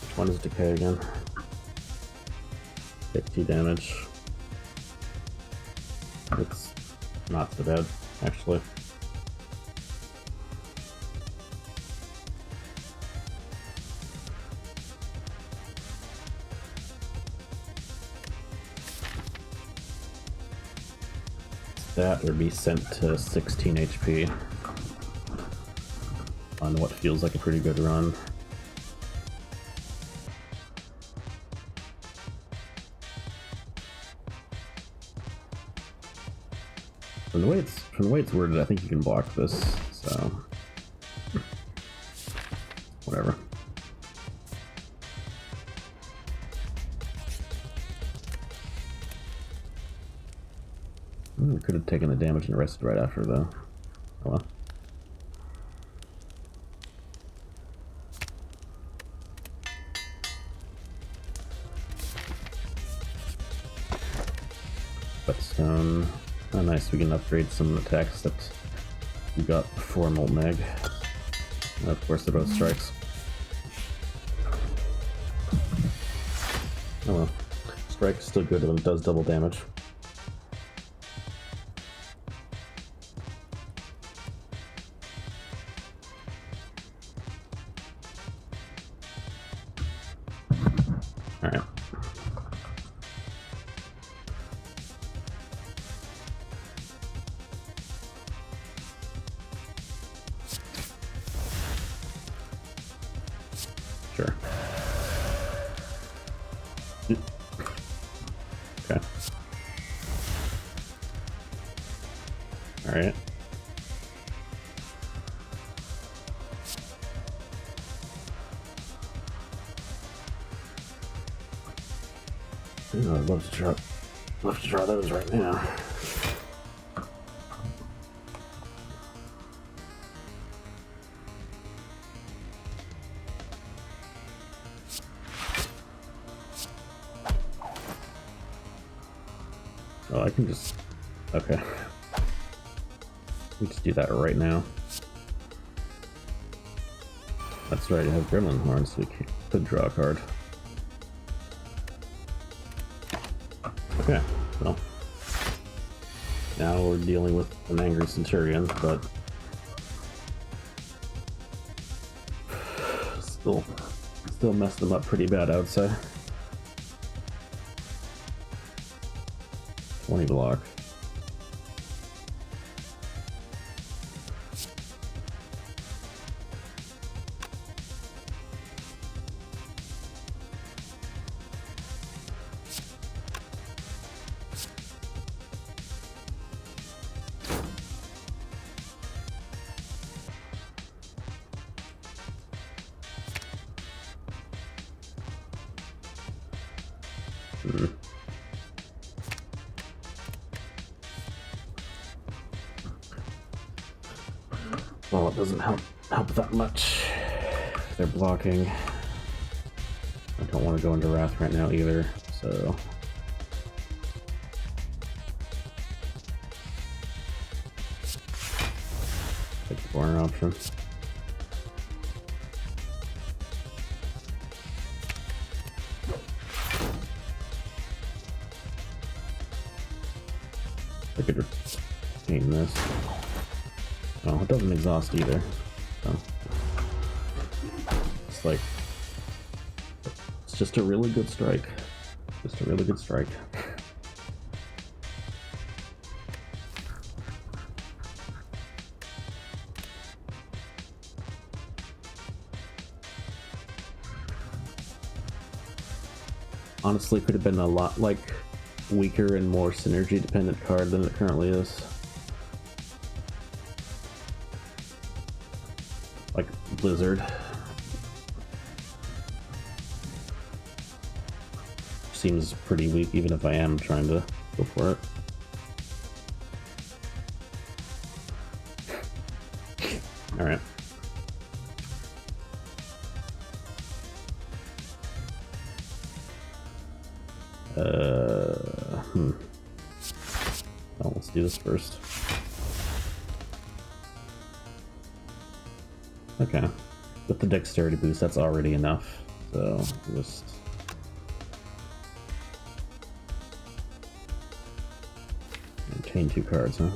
A: Which one is decay again? 50 damage. It's not so bad, actually. That or be sent to 16 HP on what feels like a pretty good run. From the way it's worded, I think you can block this, so whatever. Could have taken the damage and rested right after, though. Oh well. Whetstone. Oh, nice. We can upgrade some attacks that we got before Molten Egg. And of course, they're both strikes. Oh well. Strike is still good when it does double damage. Alright. Sure. Okay. Alright. I'd love to draw those right now. Oh, I can just... Okay. We just do that right now. That's right, I have Gremlin Horns, so we could draw a card. Okay, well, now we're dealing with an angry Centurion, but still messed them up pretty bad, I would say. 20 block. Well, it doesn't help that much. They're blocking. I don't want to go into Wrath right now either, so... Take the corner option. I could retain this. Oh, it doesn't exhaust either. So. It's like... It's just a really good strike. Just a really good strike. Honestly, could have been a lot, like, weaker and more synergy dependent card than it currently is. Like Blizzard. Seems pretty weak even if I am trying to go for it. Alright. Oh, let's do this first. Okay. With the dexterity boost, that's already enough. So, just... chain 2 cards, huh?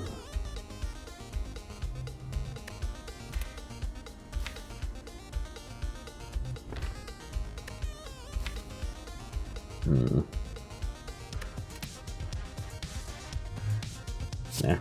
A: Yeah.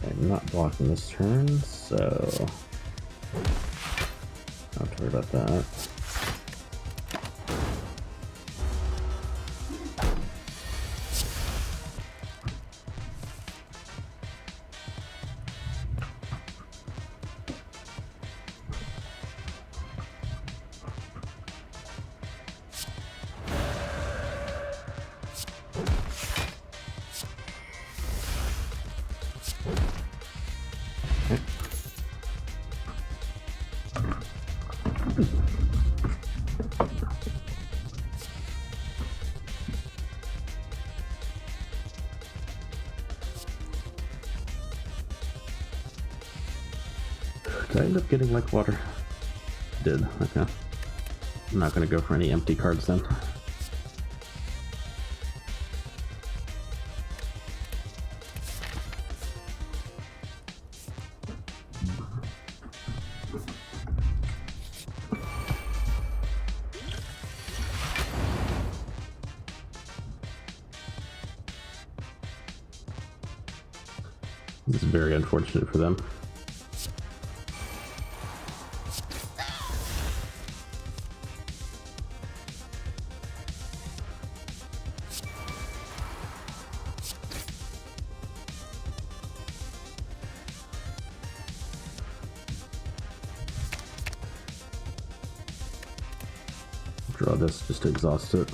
A: I'm not blocking this turn, so don't have to worry about that. Did I end up getting like water? Did, okay. I'm not gonna go for any empty cards then. This is very unfortunate for them. Draw this just to exhaust it.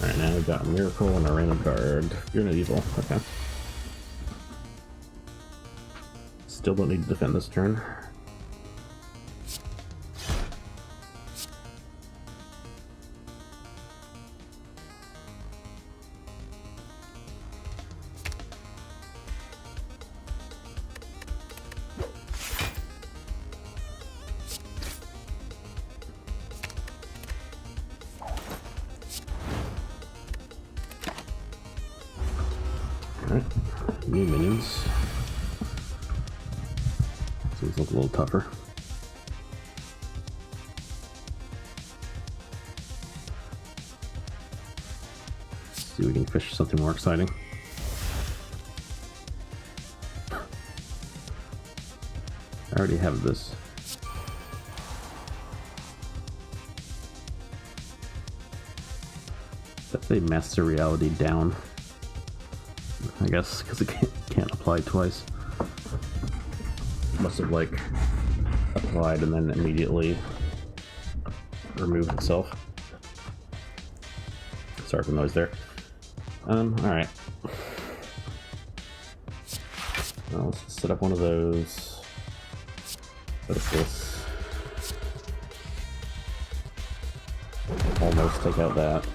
A: Alright, now we've got a Miracle and a random card. You're not evil, okay. Still don't need to defend this turn. Alright, new minions. These look a little tougher. See if we can fish something more exciting. I already have this. That's a Master Reality down. I guess, because it can't apply twice. Must have, like, applied and then immediately removed itself. Sorry for the noise there. Alright. Well, let's set up one of those. Set up this. Almost take out that.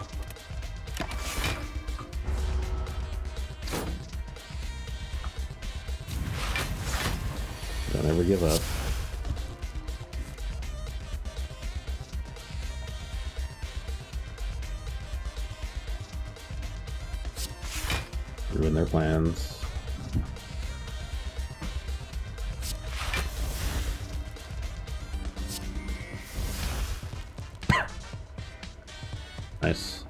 A: Don't ever give up. Ruin their plans. Nice.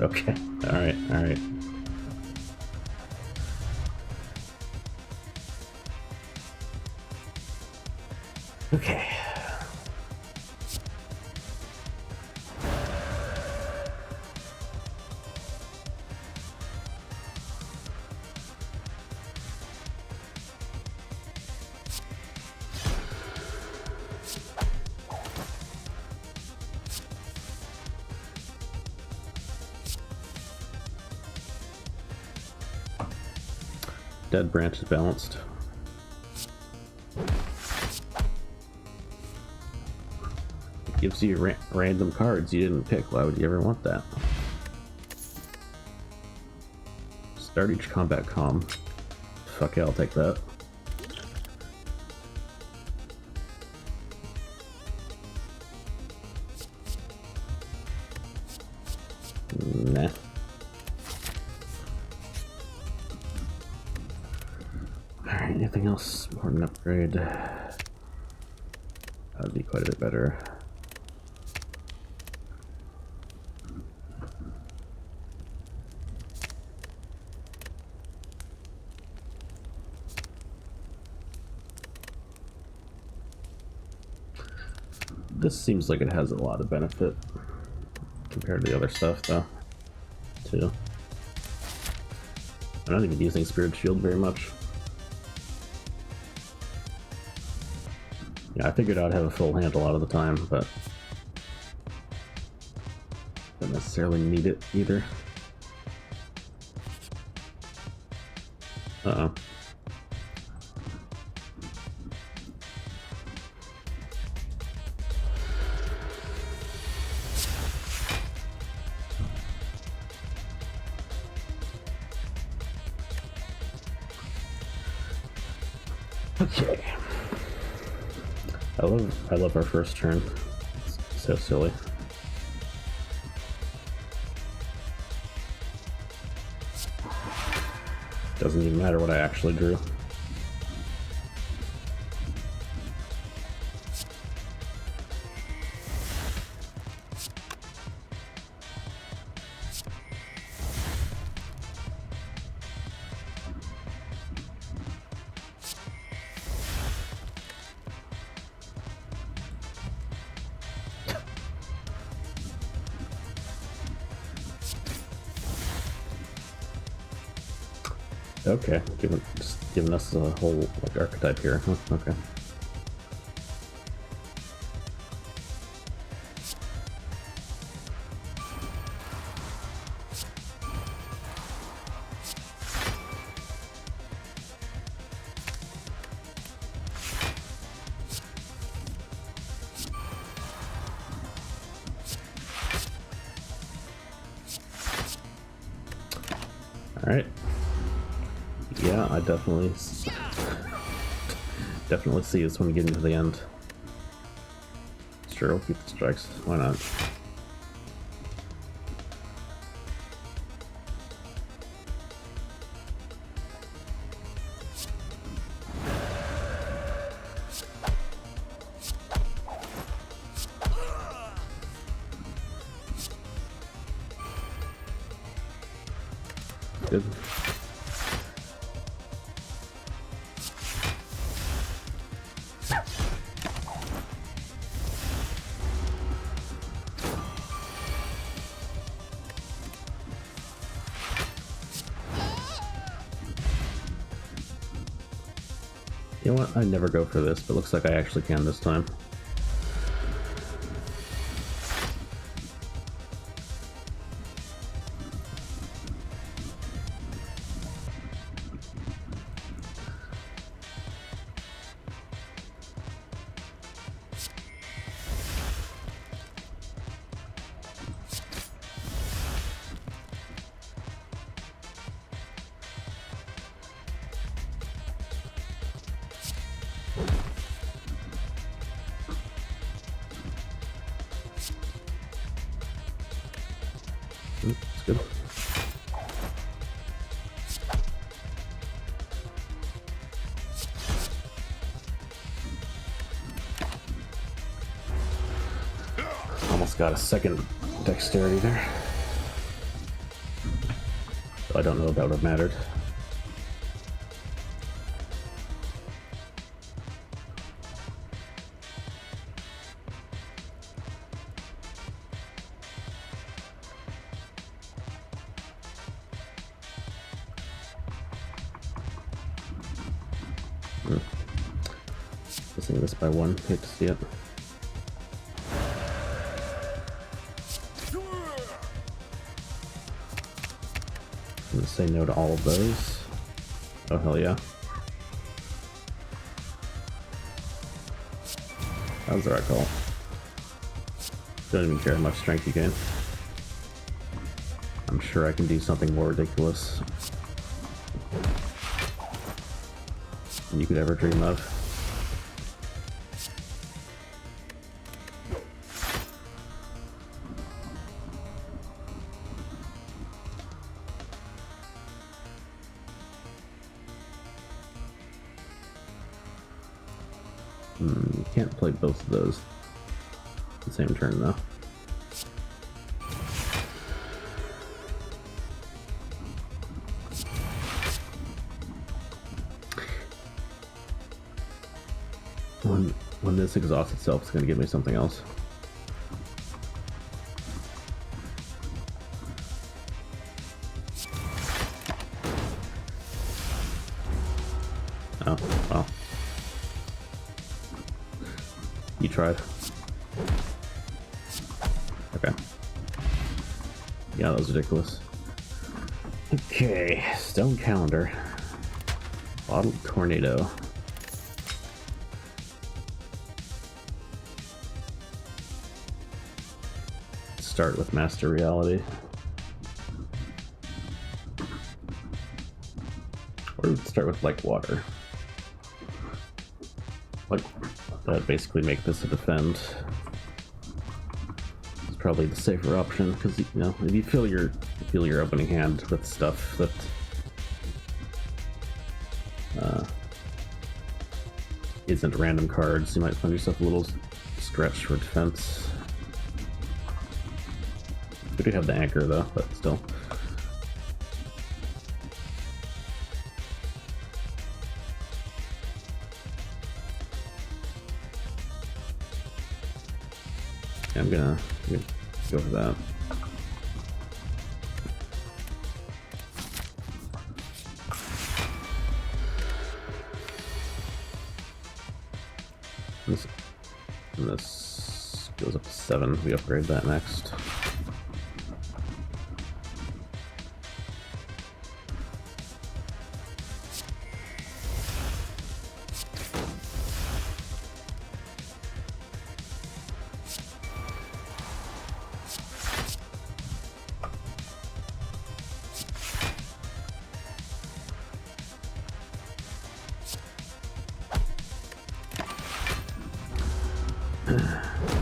A: Okay, alright, alright. Okay. Dead branch is balanced. It gives you random cards you didn't pick. Why would you ever want that? Start each combat calm. Fuck yeah, I'll take that. Nah. Alright, anything else more than an upgrade? That'd be quite a bit better. This seems like it has a lot of benefit compared to the other stuff, though, too. I'm not even using Spirit Shield very much. Yeah, I figured I'd have a full hand a lot of the time, but don't necessarily need it either. Uh-oh. Okay. I love our first turn. It's so silly. Doesn't even matter what I actually drew. Okay, just giving us a whole like archetype here. Huh, okay. All right. Yeah, I definitely see this when we get into the end. Sure, we'll keep the strikes. Why not? Good. You know what? I never go for this, but looks like I actually can this time. That's good. Almost got a second dexterity there. I don't know if that would have mattered. Missing this by one. Hate to see it. I'm gonna say no to all of those. Oh hell yeah. That was the right call. Don't even care how much strength you gain. I'm sure I can do something more ridiculous than you could ever dream of. Can't play both of those the same turn though. When this exhausts itself, it's going to give me something else. Oh, well. You tried. Okay. Yeah, that was ridiculous. Okay, stone calendar. Bottled tornado. Start with master reality. Or start with like water. Like that basically make this a defend. It's probably the safer option because you know if you fill your opening hand with stuff that isn't random cards, you might find yourself a little stretched for defense. We do have the anchor though, but still. Yeah, I'm gonna go for that. This goes up to 7. We upgrade that next.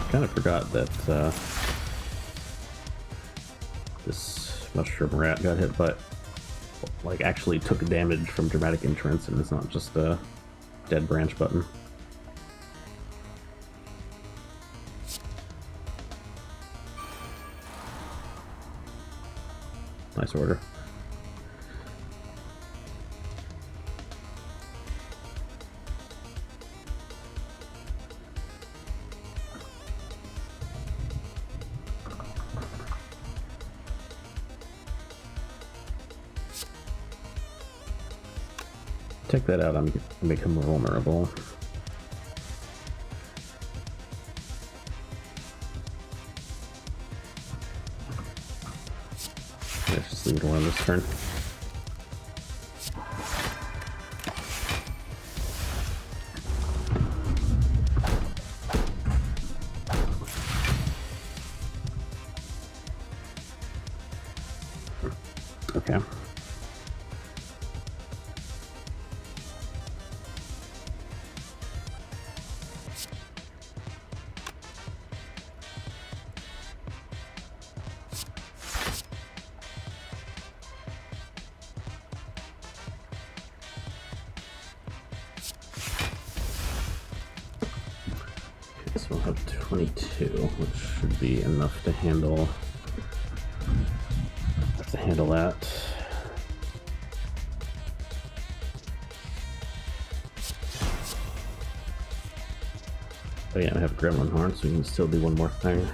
A: Kind of forgot that this mushroom rat got hit, but like actually took damage from dramatic entrance, and it's not just a dead branch button. Nice order. Take that out, I'm gonna become vulnerable. Let's just leave it alone this turn. Okay. So we'll have 22, which should be enough to handle that. Oh yeah, I have Gremlin Horn, so we can still do one more thing.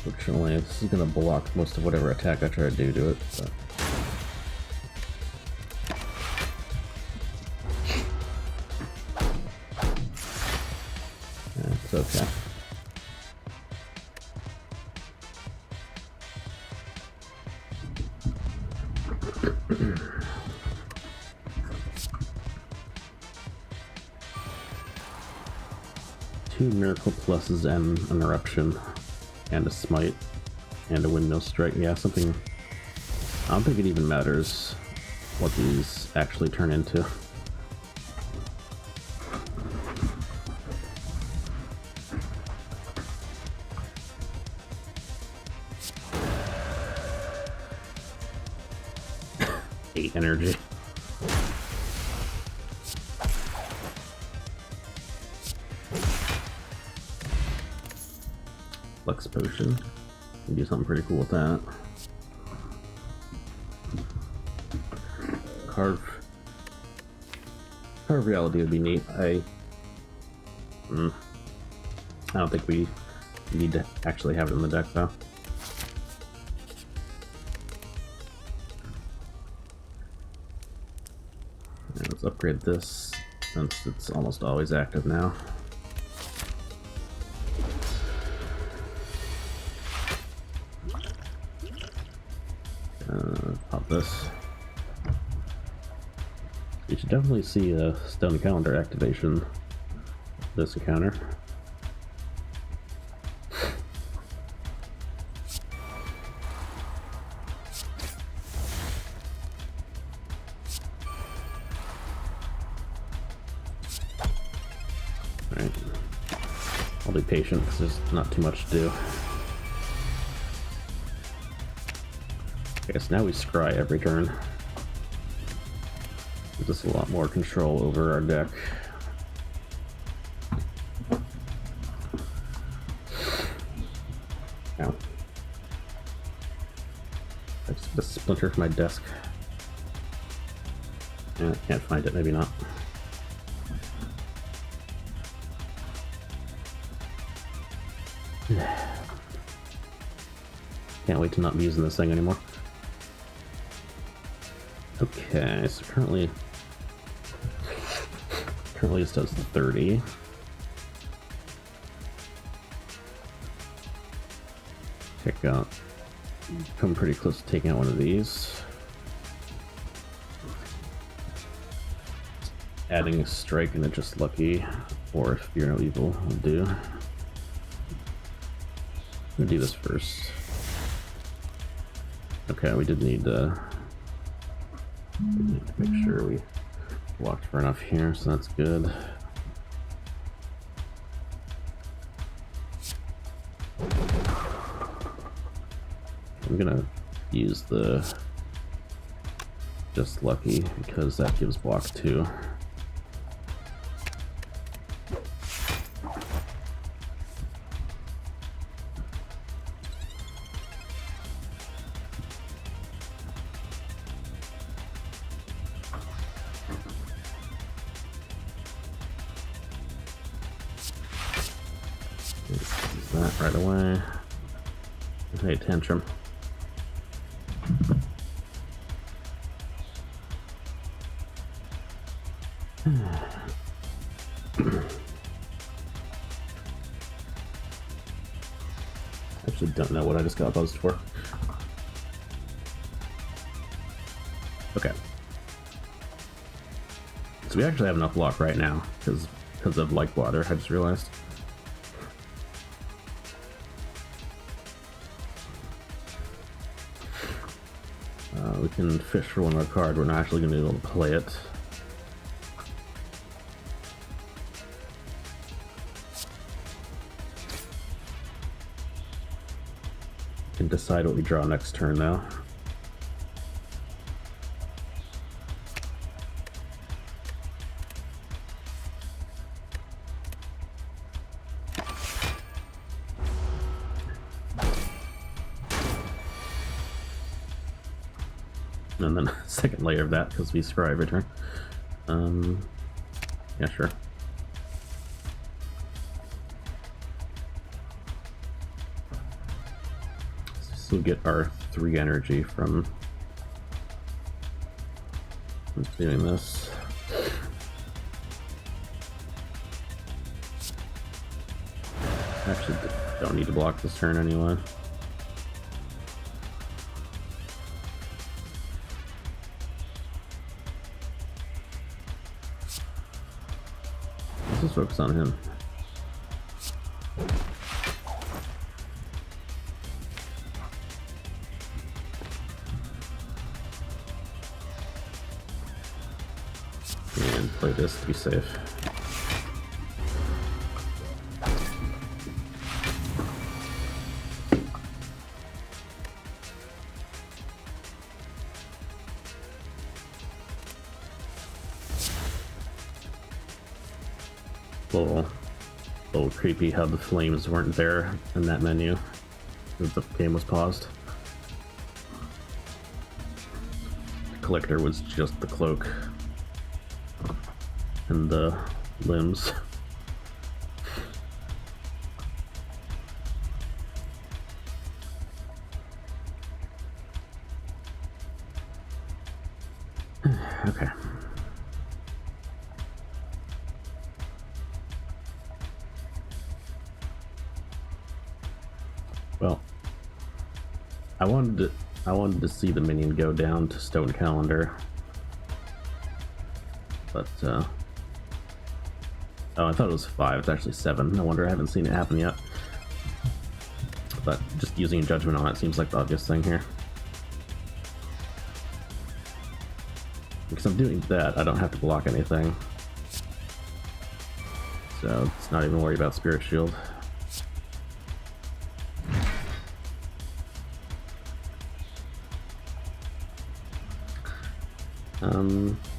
A: Fortunately, this is going to block most of whatever attack I try to do to it, but Okay. Two Miracle Pluses and an Eruption, and a Smite, and a Windmill Strike. Yeah, something... I don't think it even matters what these actually turn into. Energy. Flux Potion. Can do something pretty cool with that. Carve Reality would be neat. I don't think we need to actually have it in the deck though. Let's upgrade this since it's almost always active now. Pop this. You should definitely see a Stone Calendar activation this encounter. Alright. I'll be patient because there's not too much to do. I guess now we scry every turn. Gives us a lot more control over our deck. Ow. I just got a splinter from my desk. Yeah, I can't find it, maybe not. Can't wait to not be using this thing anymore. Okay, so currently this does 30. Take out, come pretty close to taking out one of these. Adding a strike and a just lucky, or if Fear No Evil will do. I'm gonna do this first. Okay, we did need to make sure we walked for enough here, so that's good. I'm gonna use the just lucky because that gives block 2. That right away. Hey, Tantrum. Actually don't know what I just got buzzed for. Okay. So we actually have enough block right now because of Like Water, I just realized. We can fish for one more card. We're not actually going to be able to play it. We can decide what we draw next turn though. And then a second layer of that because we scry every turn. Yeah, sure. So we get our 3 energy from doing this. Actually, don't need to block this turn anyway. Let's just focus on him. And play this to be safe. Little creepy how the flames weren't there in that menu. The game was paused. The collector was just the cloak and the limbs. Okay. Well, I wanted to see the minion go down to Stone Calendar, but oh, I thought it was 5. It's actually 7. No wonder I haven't seen it happen yet. But just using Judgment on it seems like the obvious thing here. Because I'm doing that, I don't have to block anything, so it's not even worried about Spirit Shield.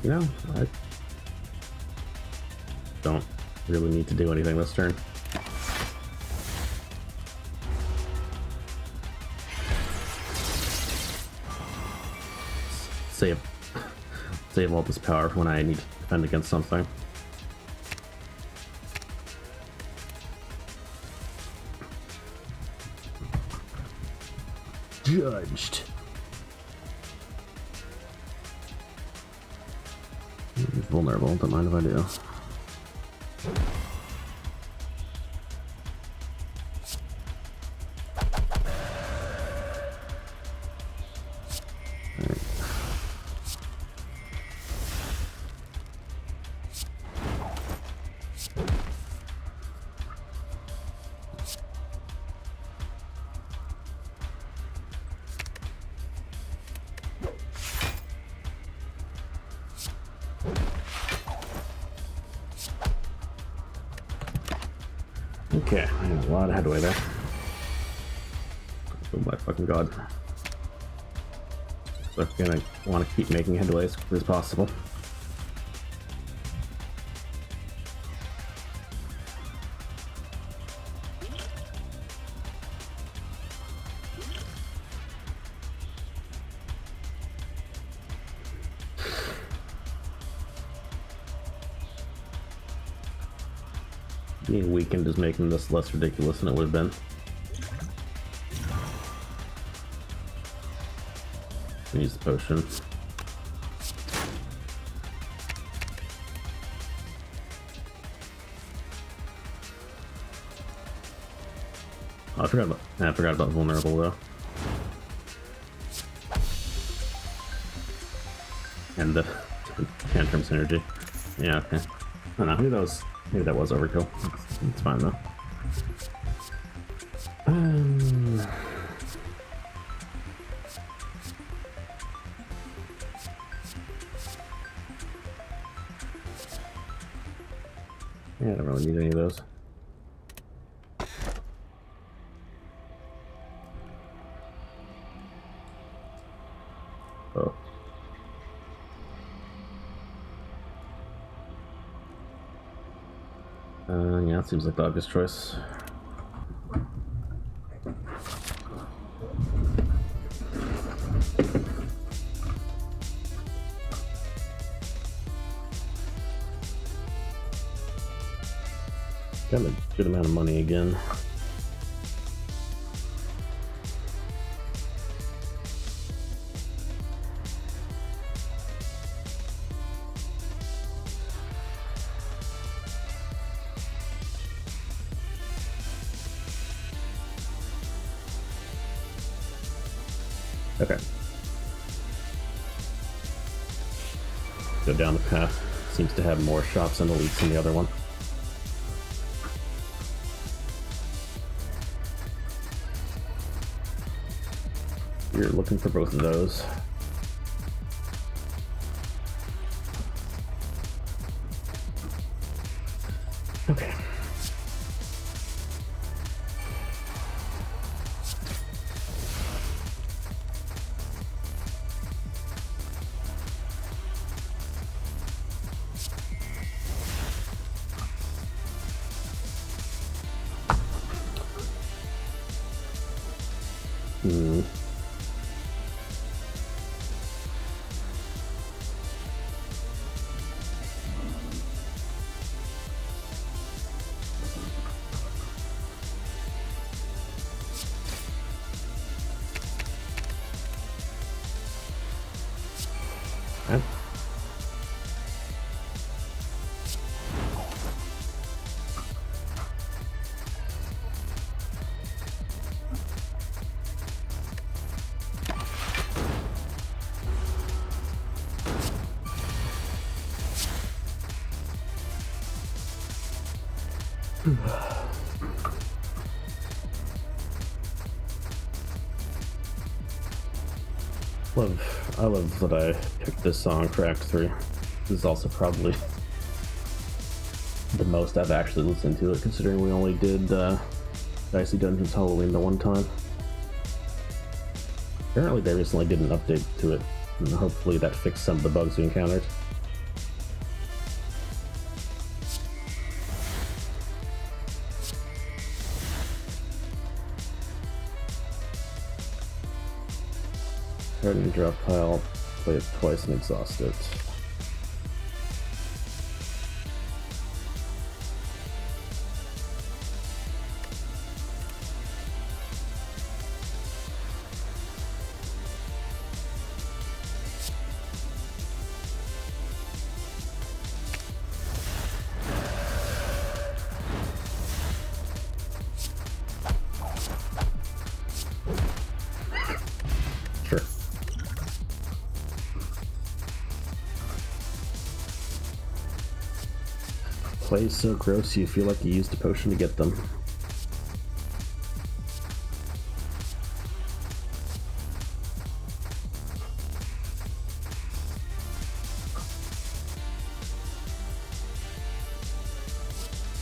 A: You know, I don't really need to do anything this turn. Save all this power for when I need to defend against something. Judged. Vulnerable, don't mind if I do. Alright. Okay, I have a lot of headway there. Oh my fucking god. So I'm gonna want to keep making headway as quickly as possible. Being weakened is making this less ridiculous than it would have been. Use the potion. Oh, I forgot about vulnerable though. And the tantrum synergy. Yeah, okay. I don't know, maybe that was overkill. It's fine though. Yeah, I don't really need any of those. Oh. Yeah, it seems like the obvious choice. Got a good amount of money again. Okay. Go down the path. Seems to have more shops and elites than the other one. You're looking for both of those. Okay. Okay. I love that I picked this song for Act 3. This is also probably the most I've actually listened to it, considering we only did Dicey Dungeons Halloween the one time. Apparently they recently did an update to it, and hopefully that fixed some of the bugs we encountered. Harden drop pile, play it twice and exhaust it. Sure. Plays so gross you feel like you used a potion to get them.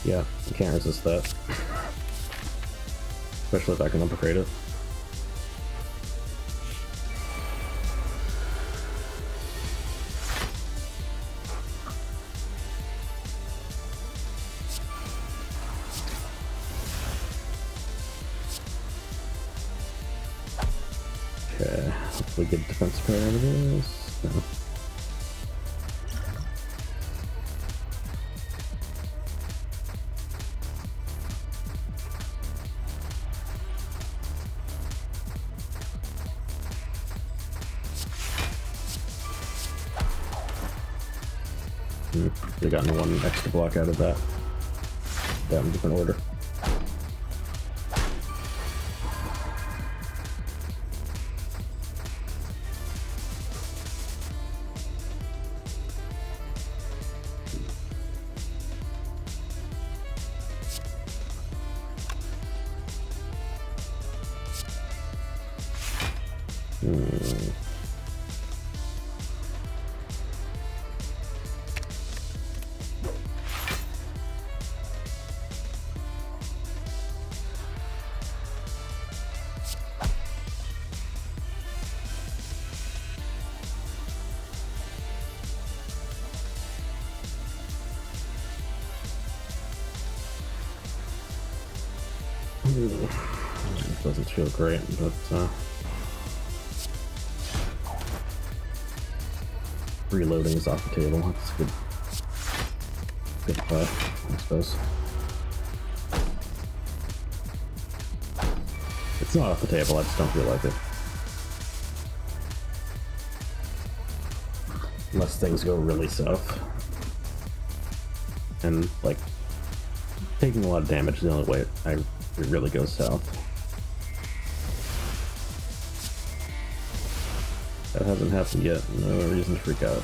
A: Yeah, you can't resist that. Especially if I can upgrade it. Okay, hopefully get defense power out of this. No. They gotten one extra block out of that. That in different order. It doesn't feel great, but reloading is off the table. That's good. Good play, I suppose. It's not off the table, I just don't feel like it. Unless things go really south. And, like, taking a lot of damage is the only way it really goes south. That hasn't happened yet. No reason to freak out.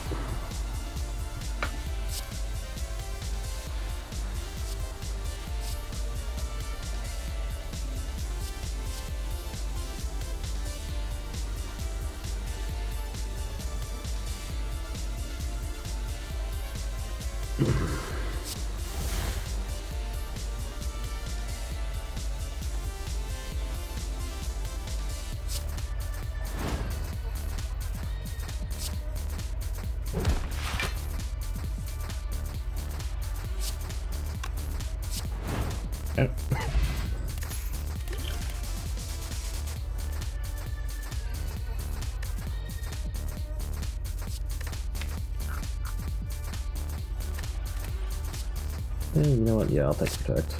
A: You know what? Yeah, I'll take protect.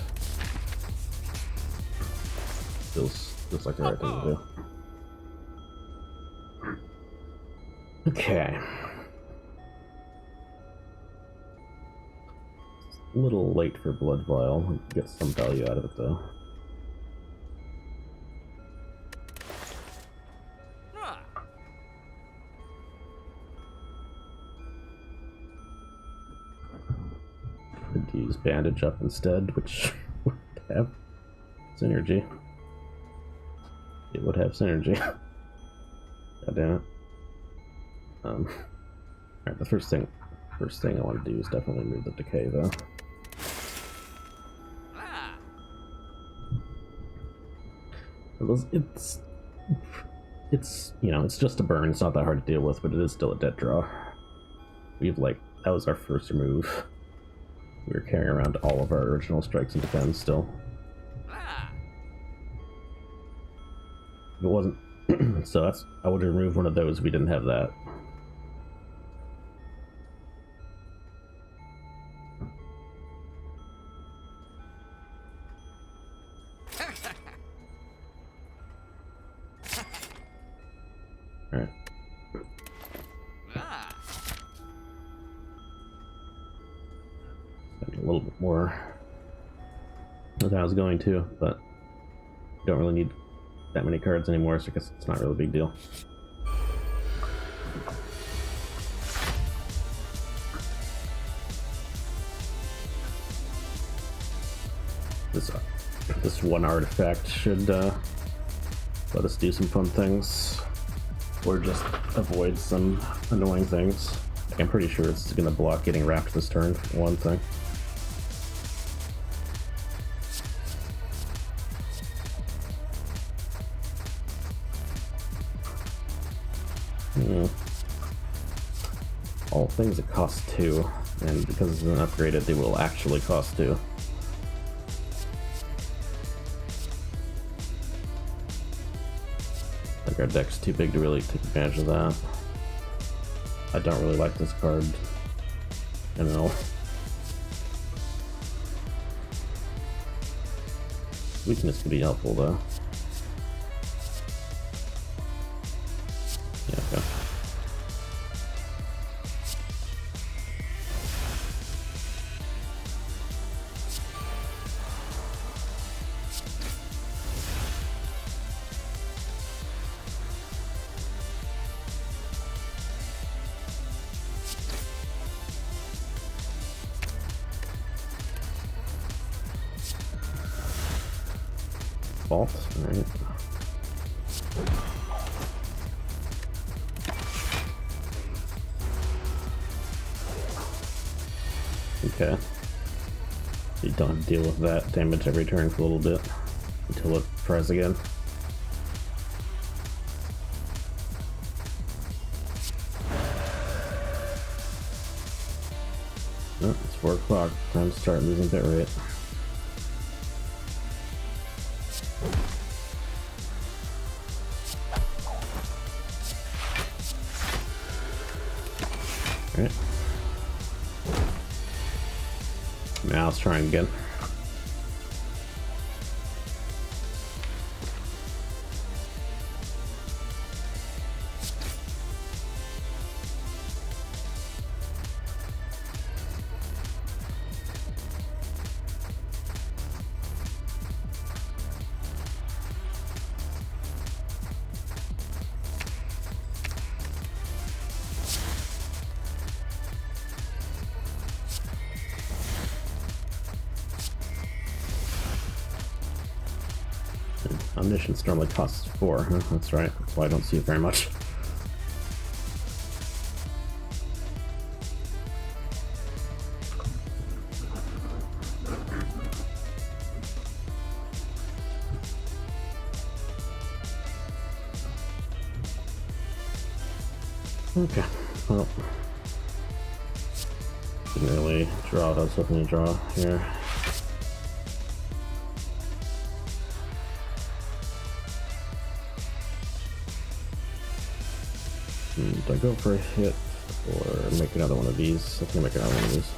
A: Feels like the right thing to do. Okay. A little late for Blood Vial. Get some value out of it though. Could use Bandage Up instead, which would have synergy. It would have synergy. God damn it. Alright, the first thing I want to do is definitely remove the decay though. It's you know, it's just a burn, it's not that hard to deal with, but it is still a dead draw. That was our first remove. We were carrying around all of our original strikes and defense still. If it wasn't so I would remove one of those if we didn't have that. Alright. A little bit more than I was going to, but don't really need that many cards anymore, so I guess it's not really a big deal. This one artifact should let us do some fun things, or just avoid some annoying things. I'm pretty sure it's going to block getting wrapped this turn, for one thing. All things that cost 2, and because it's an upgraded, they will actually cost 2. I think our deck's too big to really take advantage of that. I don't really like this card. I don't know. Weakness could be helpful though. Yeah, okay. All right. Okay. So you don't have to deal with that damage every turn for a little bit until it tries again. Oh, it's 4 o'clock. Time to start losing bit rate. Alright. Now let's try again. Omniscience normally costs 4, huh? That's right. That's why I don't see it very much. Okay, well, didn't really draw what I was hoping to draw here. Do I go for a hit or make another one of these? I think I'll make another one of these.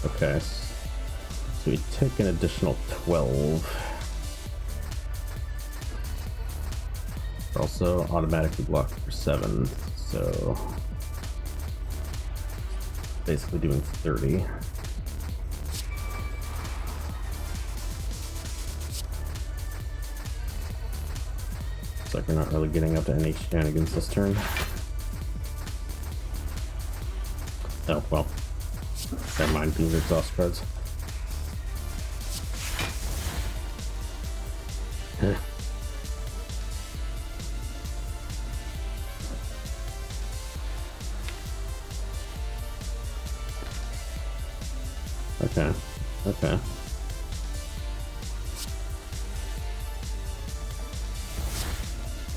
A: Okay, so we take an additional 12. Also automatically blocked for 7, so basically doing 30. Looks like we're not really getting up to any shenanigans this turn. Oh, well. Never mind, these are exhaust cards. Okay, okay.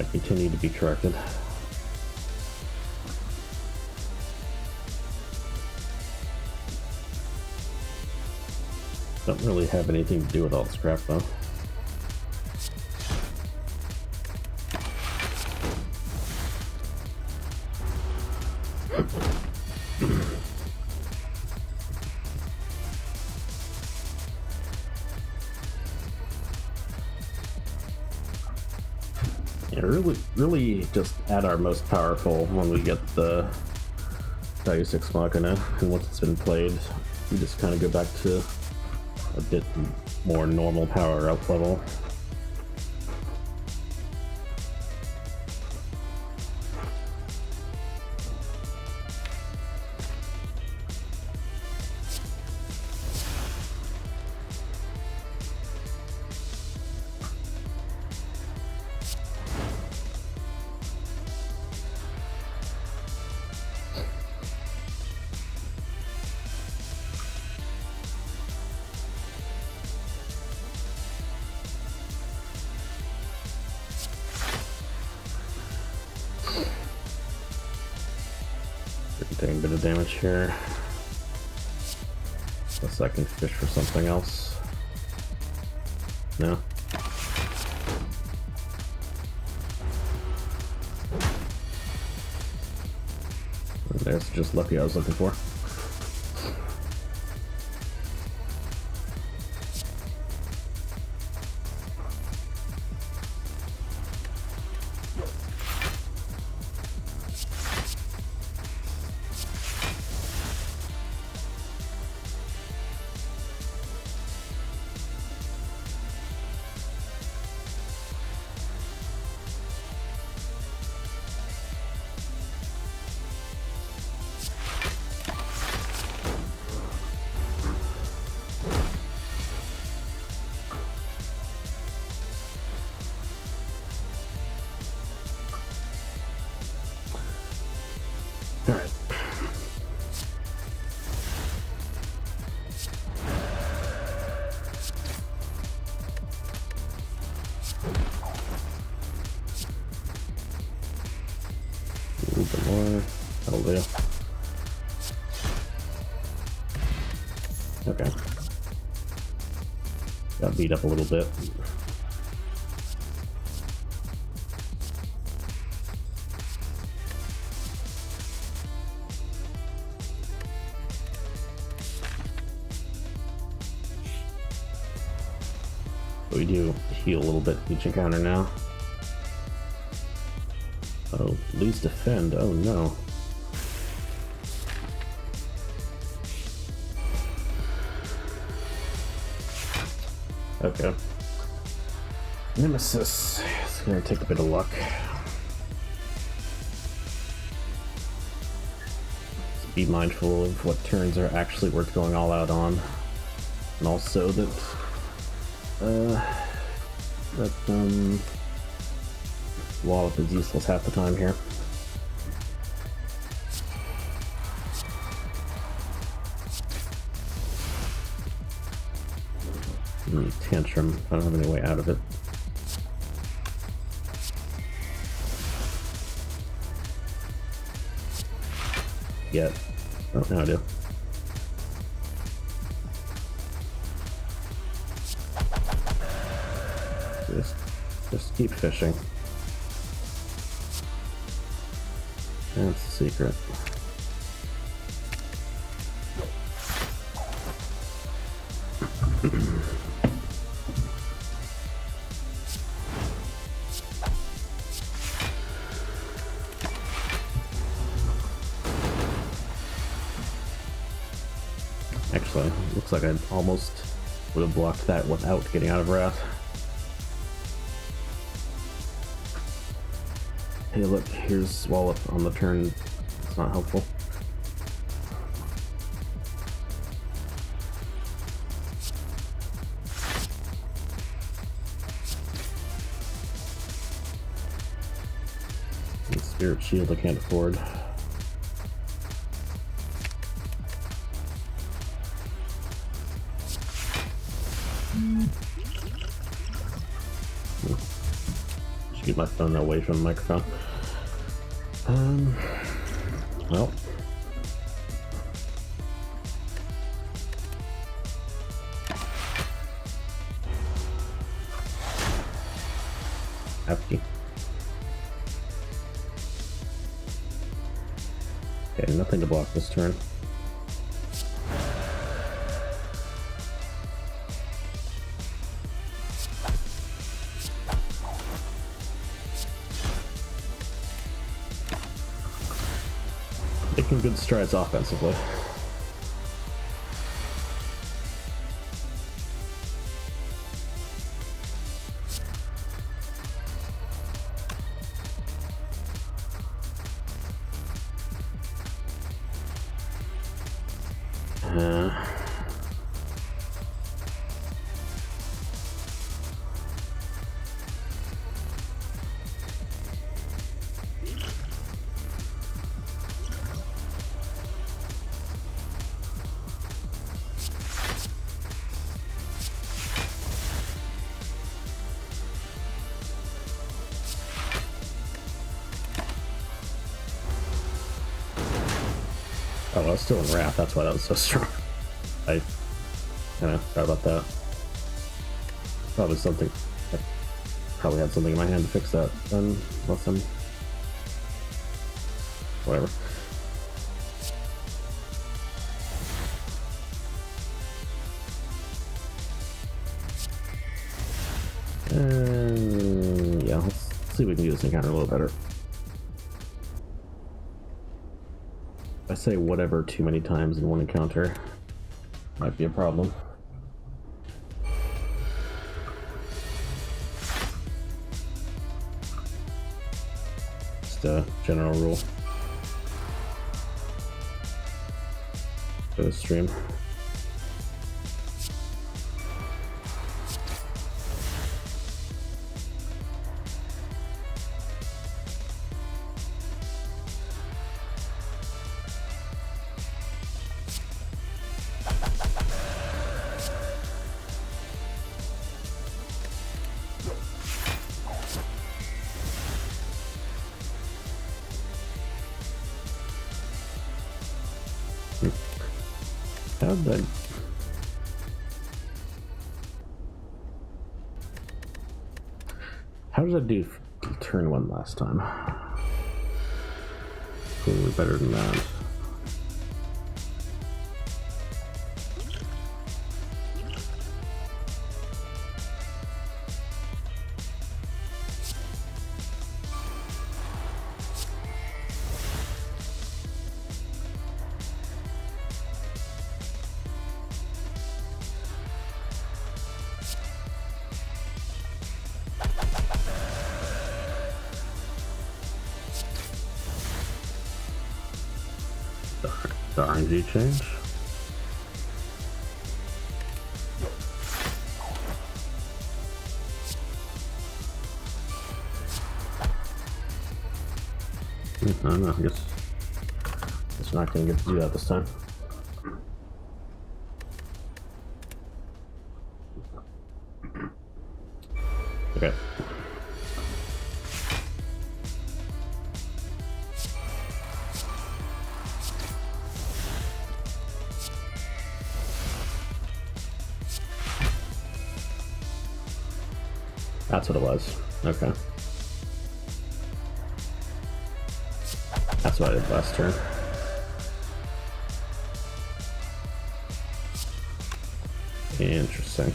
A: I continue to be corrected. Don't really have anything to do with all the scrap though. Yeah, really just at our most powerful when we get the Deus Ex Machina, and once it's been played, we just kind of go back to a bit more normal power up level. Taking a bit of damage here. Unless I can fish for something else. No? There's just lucky I was looking for. Alright. A little bit more. That'll do. Okay. Got beat up a little bit. We do heal a little bit each encounter now. Oh, lose defend. Oh no. Okay. Nemesis. It's gonna take a bit of luck. be mindful of what turns are actually worth going all out on, and also that Wallop is useless half the time here. Tantrum. I don't have any way out of it. Yet. Oh, now I do. Just keep fishing. That's the secret. Actually, looks like I almost would have blocked that without getting out of Wrath. Hey look, here's Wallop on the turn. It's not helpful. And Spirit Shield I can't afford. Should get my phone away from the microphone. Well. Happy. Okay, nothing to block this turn. Making good strides offensively. Oh, I was still in Wrath, that's why that was so strong. I kinda forgot about that. Probably something. I probably had something in my hand to fix that, then unless I'm. Whatever. Yeah, let's see if we can do this encounter a little better. I say whatever too many times in one encounter might be a problem. Just a general rule for the stream. How did I do turn one last time? Clearly better than that. The RNG change? I don't know, I guess we're not gonna get to do that this time. Okay. That's what it was. Okay. That's what I did last turn. Interesting.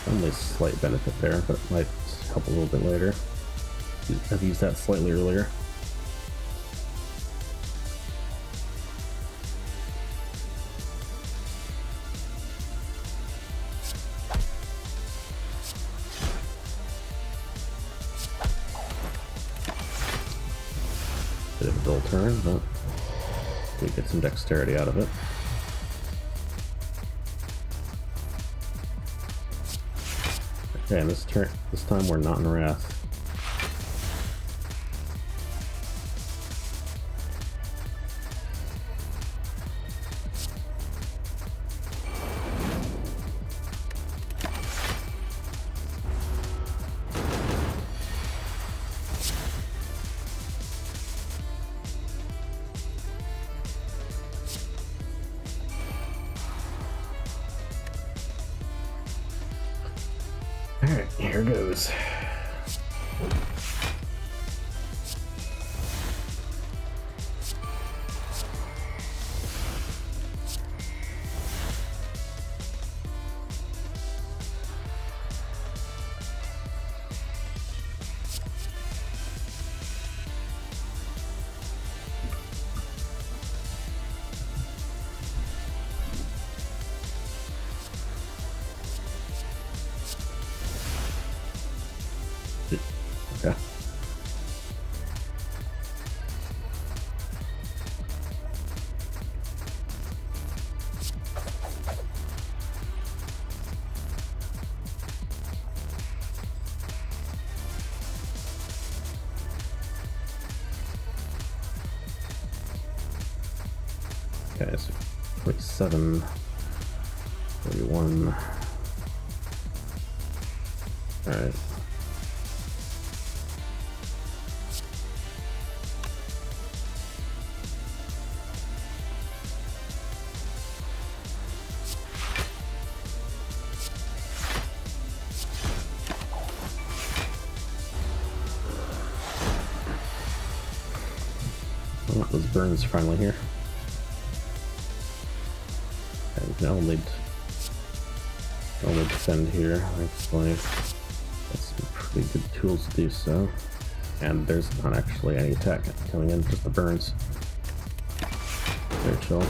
A: Only a slight benefit there, but it might help a little bit later. I've used that slightly earlier. Bit of a dull turn, but we get some dexterity out of it. Okay, and this time we're not in Wrath. Alright, here goes. Okay. Okay, so 27, 41. All right. Oh, those burns finally here. And now we'll need defend here. Actually, that's some pretty good tools to do so. And there's not actually any attack coming in, just the burns. Very chill.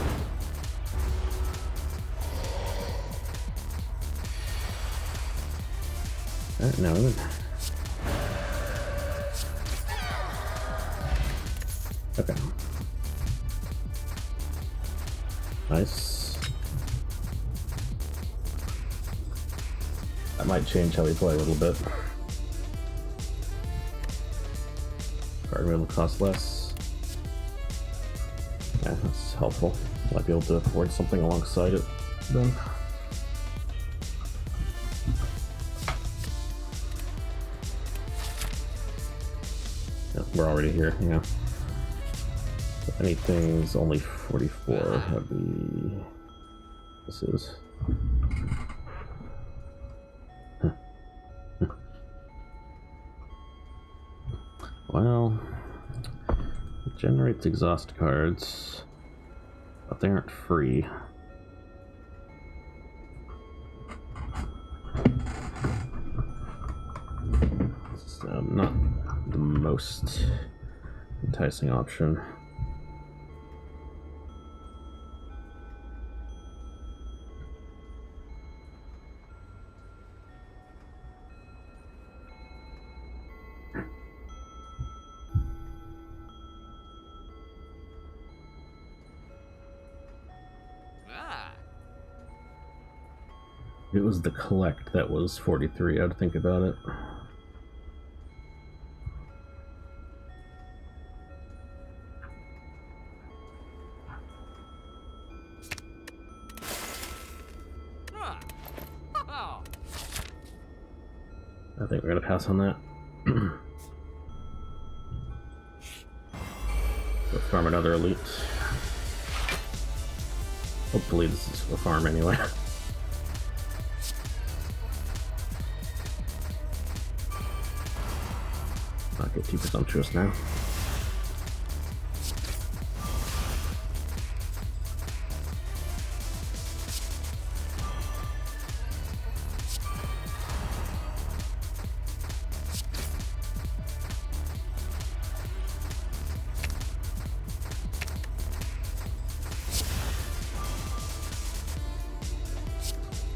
A: Alright, now we're in. Okay. Nice. That might change how we play a little bit. Card removal costs less. Yeah, that's helpful. Might be able to afford something alongside it then. Yeah, we're already here, yeah. If anything's only 44, that'd be... This is... Well... It generates exhaust cards, but they aren't free. So not the most enticing option. If it was the collect that was 43, I'd think about it. I think we're gonna pass on that. Go farm another elite. Hopefully this is a farm anyway. Not get too presumptuous now.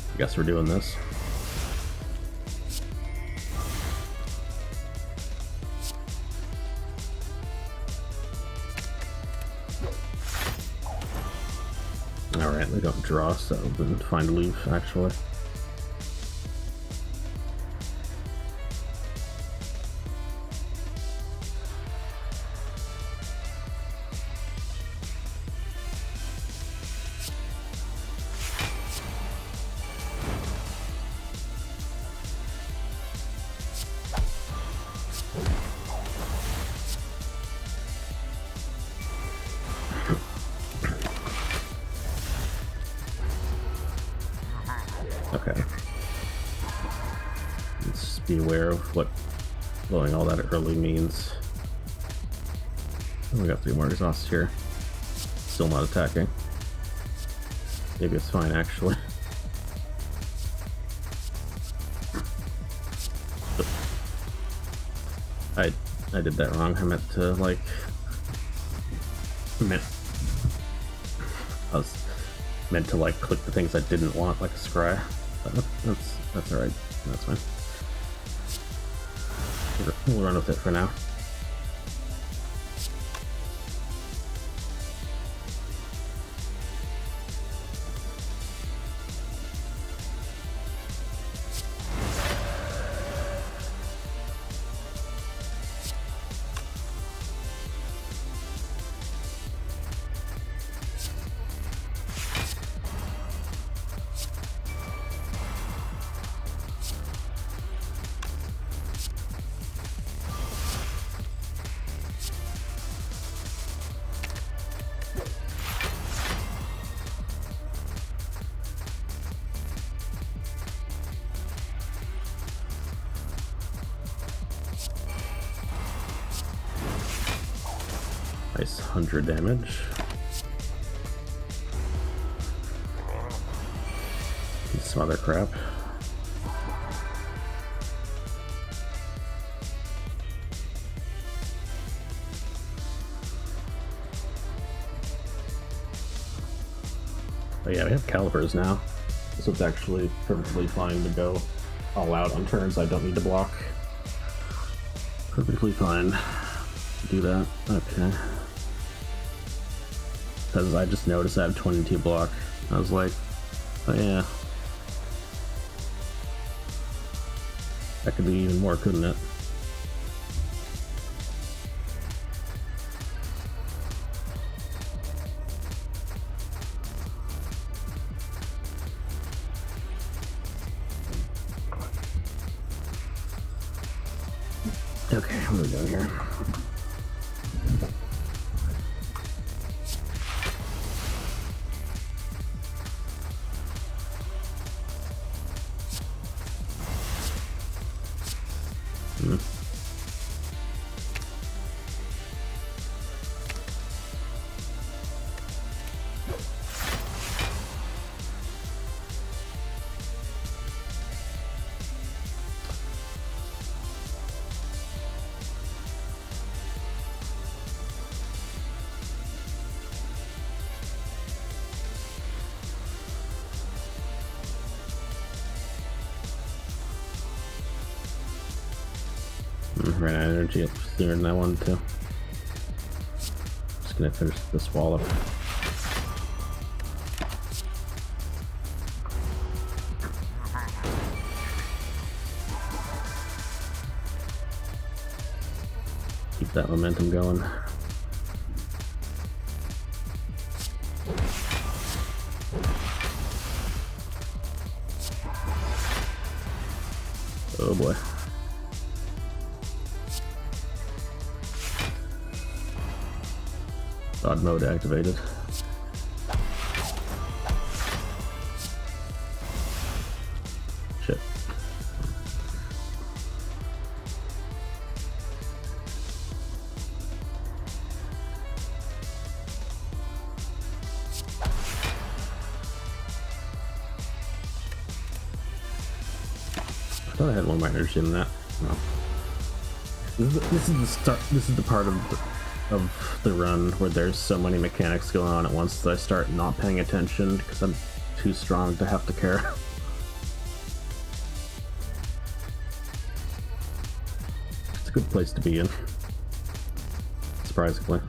A: I guess we're doing this. Alright, we don't draw, so we can find a leaf, actually. Okay. Let's be aware of what blowing all that early means. Oh, we got 3 more exhausts here. Still not attacking. Maybe it's fine, actually. I did that wrong. I meant to, like... I was meant to, like, click the things I didn't want, like a scry. That's alright. That's fine. We'll run with it for now. Nice 100 damage. Some other crap. Oh yeah, we have calipers now. So it's actually perfectly fine to go all out on turns I don't need to block. Perfectly fine to do that. Okay. Because I just noticed I have 22 block. I was like, oh yeah. That could be even more, couldn't it? Okay, what are we doing here? Hmm. Ran out of energy up sooner than I wanted to. Just gonna finish this wall up. Keep that momentum going. Oh boy. God mode activated. Shit. I thought I had more energy than that. No. This is the start. This is the part of the run where there's so many mechanics going on at once that I start not paying attention because I'm too strong to have to care. It's a good place to be in, surprisingly.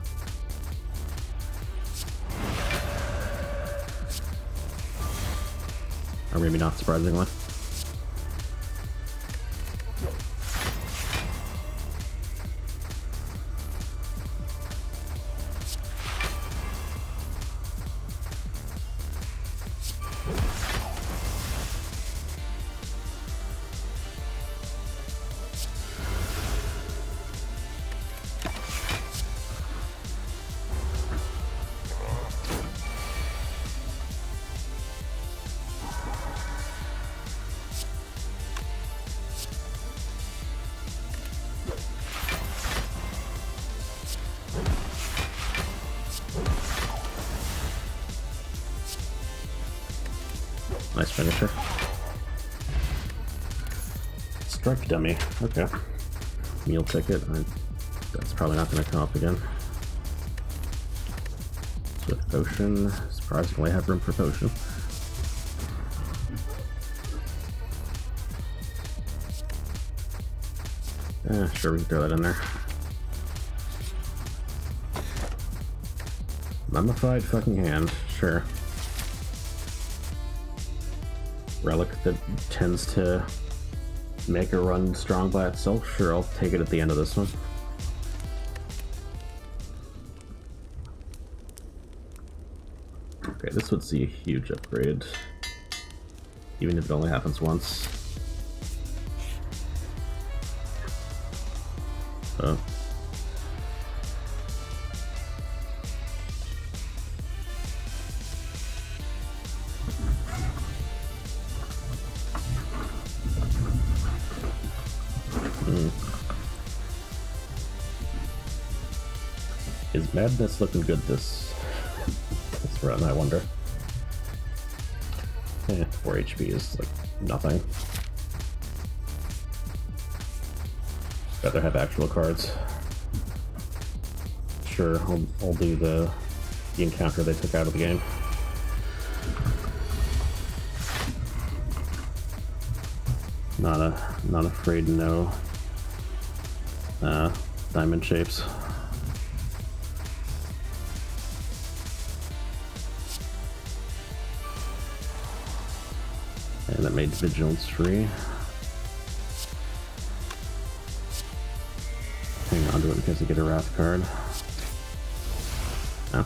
A: Or maybe not surprisingly. Nice finisher. Strike dummy. Okay. Meal ticket. That's probably not going to come up again. Swift potion. Surprisingly, I have room for potion. Sure, we can throw that in there. Mummified fucking hand. Sure. Relic that tends to make a run strong by itself. Sure, I'll take it at the end of this one. Okay, this would see a huge upgrade, even if it only happens once. Oh. Is madness looking good this run, I wonder? 4 HP is like nothing. Rather have actual cards. Sure, I'll do the encounter they took out of the game. Not afraid to know diamond shapes. And that made vigilance free. Hang on to it in case I get a wrath card. No.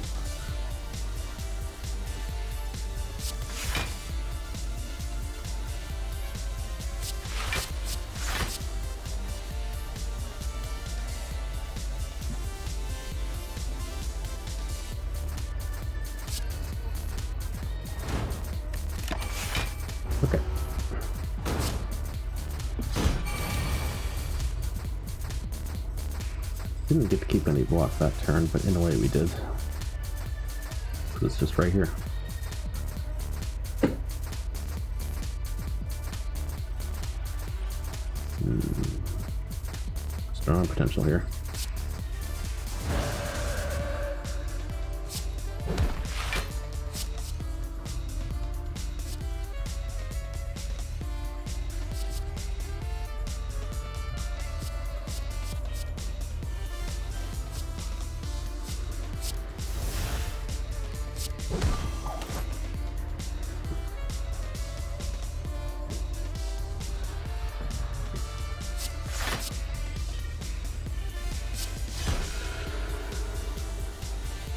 A: didn't get to keep any block that turn, but in a way we did. It's just right here. Strong potential here.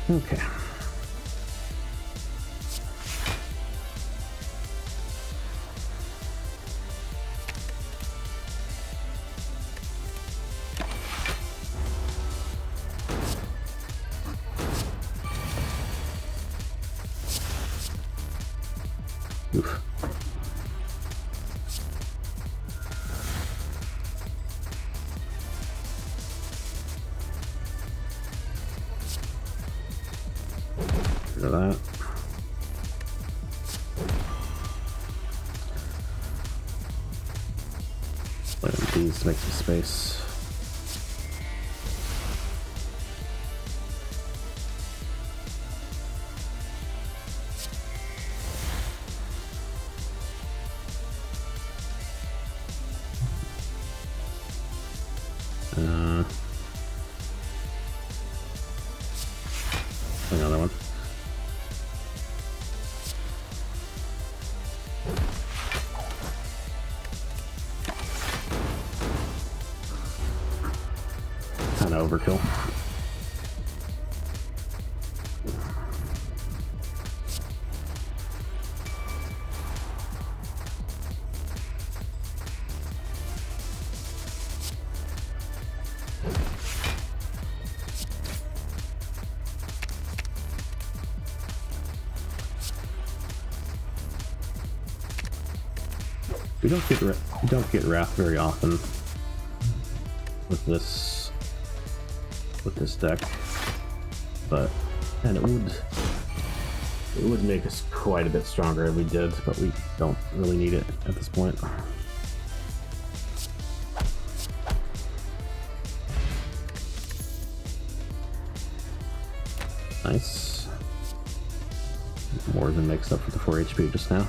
A: Okay. Oof. Rid of that. Let these make some space. Another one. Kind of overkill. We don't get Wrath very often with this deck, and it would make us quite a bit stronger if we did, but we don't really need it at this point. Nice. More than makes up for the 4 HP just now.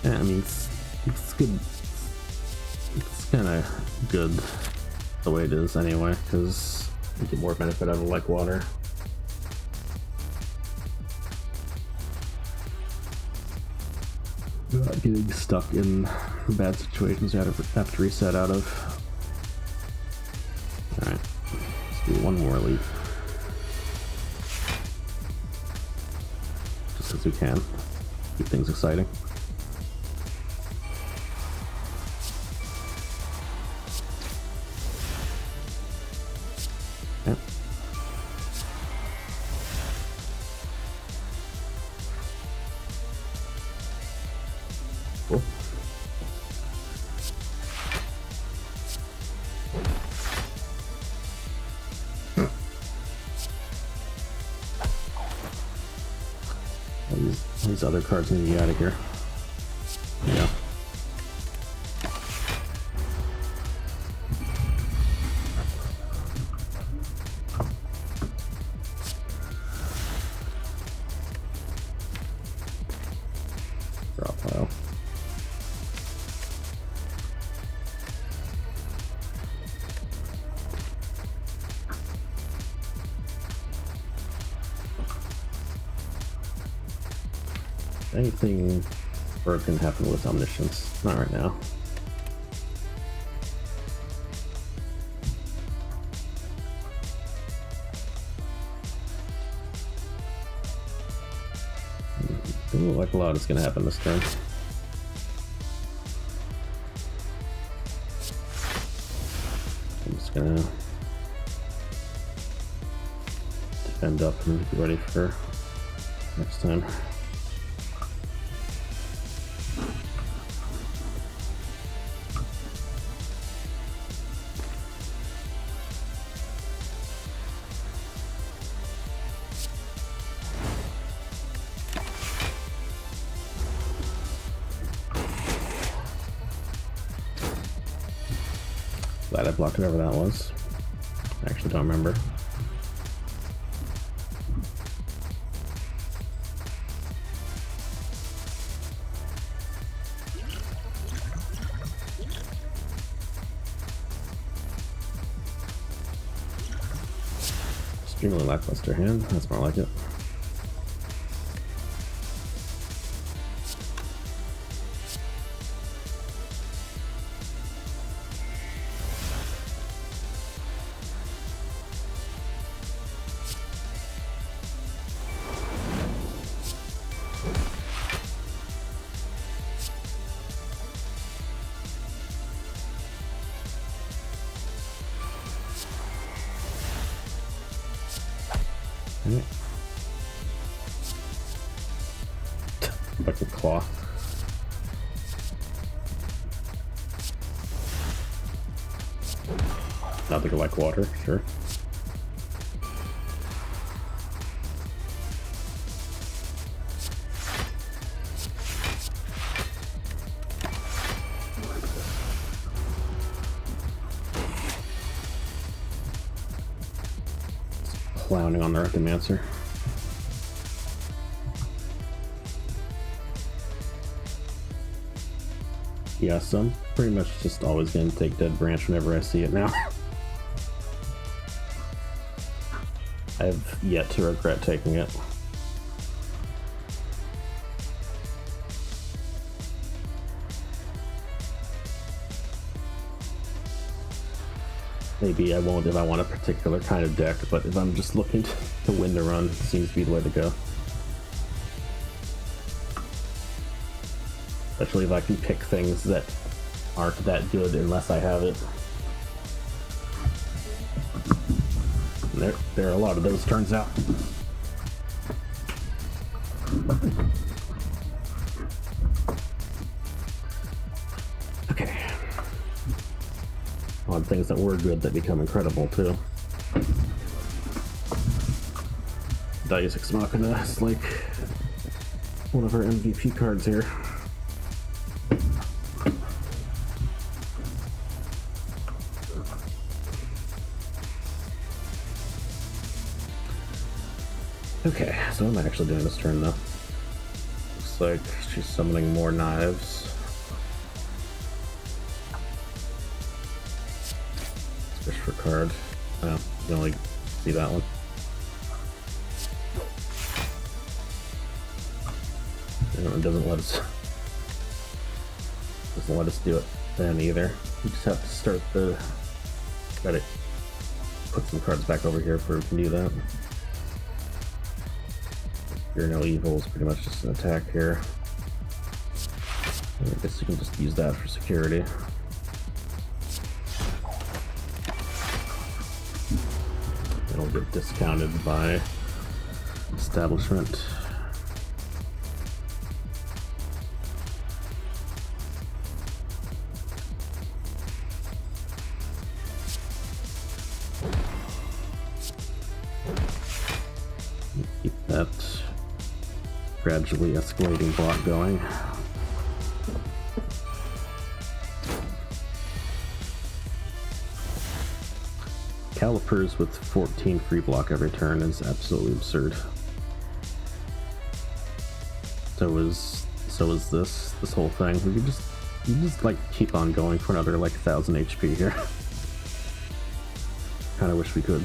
A: Yeah, I mean, it's good. It's kind of good the way it is anyway, because you get more benefit out of like water. Not getting stuck in bad situations you have to reset out of. Alright, let's do one more leap. Just as we can. Keep things exciting. Yep. Cool. These other cards need to get out of here. Yeah. Draw pile. Anything broken happen with Omniscience? Not right now. Doesn't look like a lot is going to happen this turn. I'm just going to defend up and be ready for next time. Glad I blocked whatever that was. I actually don't remember. Extremely lackluster hand. That's more like it. Like a claw. Not think I like water, sure. Clowning on the Rectomancer. Yeah, so I'm pretty much just always going to take Dead Branch whenever I see it now. I've yet to regret taking it. Maybe I won't if I want a particular kind of deck, but if I'm just looking to win the run, it seems to be the way to go. Especially if I can pick things that aren't that good unless I have it. And there are a lot of those, turns out. Okay. A lot of things that were good that become incredible too. Dicey Ex Machina is like one of our MVP cards here. Okay, so what am I actually doing this turn though? Looks like she's summoning more knives. Fish for card. Oh, you can only see that one. And it doesn't let us do it then either. We just have to start the. Gotta put some cards back over here before we can do that. You're no evil is pretty much just an attack here. I guess you can just use that for security. It'll get discounted by establishment. Keep that gradually escalating block going. Calipers with 14 free block every turn is absolutely absurd. So is this whole thing. We could just like keep on going for another like 1,000 HP here. Kinda wish we could.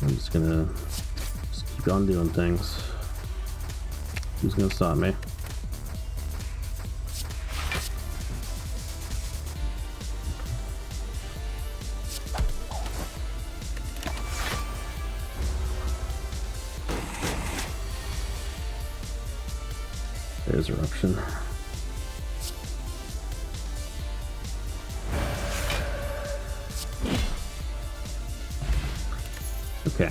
A: I'm just gonna keep on doing things. Who's gonna stop me? There's eruption. Okay.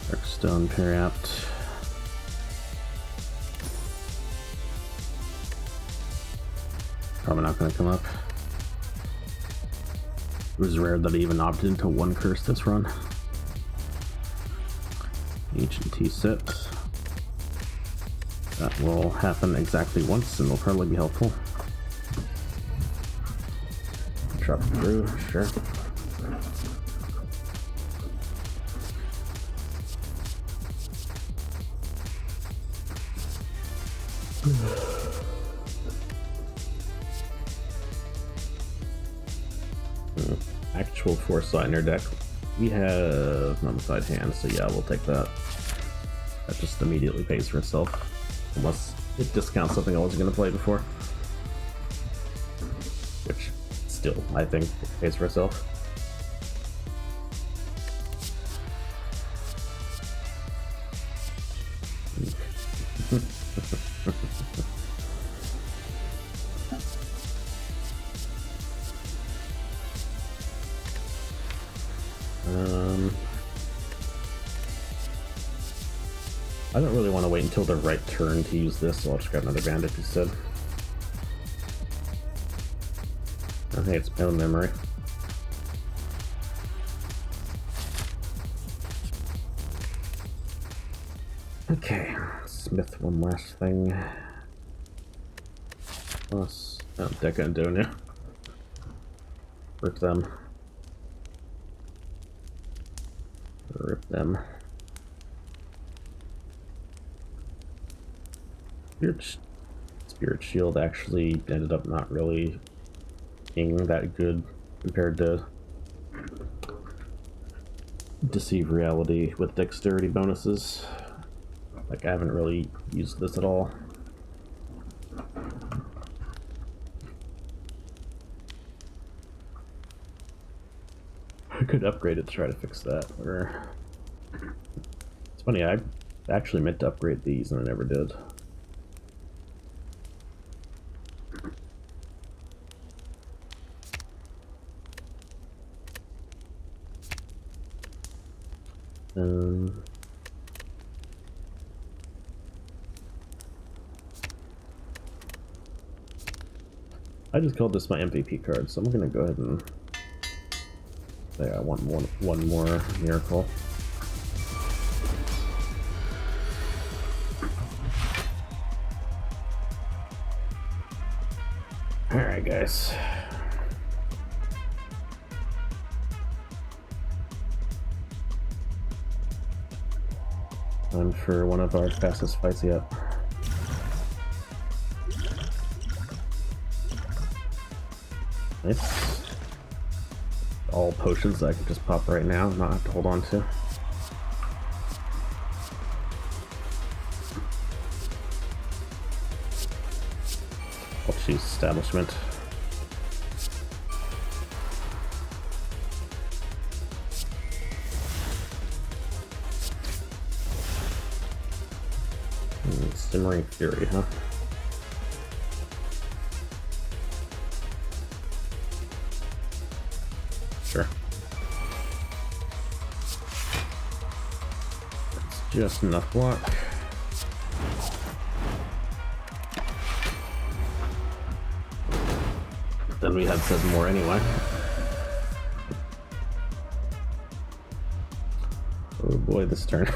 A: Darkstone Periapt. Probably not going to come up. It was rare that I even opted into one curse this run. Ancient T-Sit. That will happen exactly once and will probably be helpful. Drop through, sure. Actual foresight in our deck. We have mummified hands, so yeah, we'll take that. That just immediately pays for itself. Unless it discounts something I wasn't going to play before. Which, still, I think, pays for itself. I don't really want to wait until the right turn to use this, so I'll just grab another bandit instead. Okay, it's my own memory. Okay, smith one last thing. Plus, oh, Deca and Donia. Rip them. Rip them. Spirit Shield actually ended up not really being that good compared to Deceive Reality with dexterity bonuses. Like, I haven't really used this at all. I could upgrade it to try to fix that, or... It's funny, I actually meant to upgrade these and I never did. I just called this my MVP card, so I'm gonna go ahead and say I want one more miracle. Alright, guys. Time for one of our fastest fights yet. Nice. All potions that I can just pop right now, not have to hold on to. I'll choose Establishment. Simmering Fury, huh? Sure. It's just enough block. Then we had 7 more anyway. Oh boy, this turn.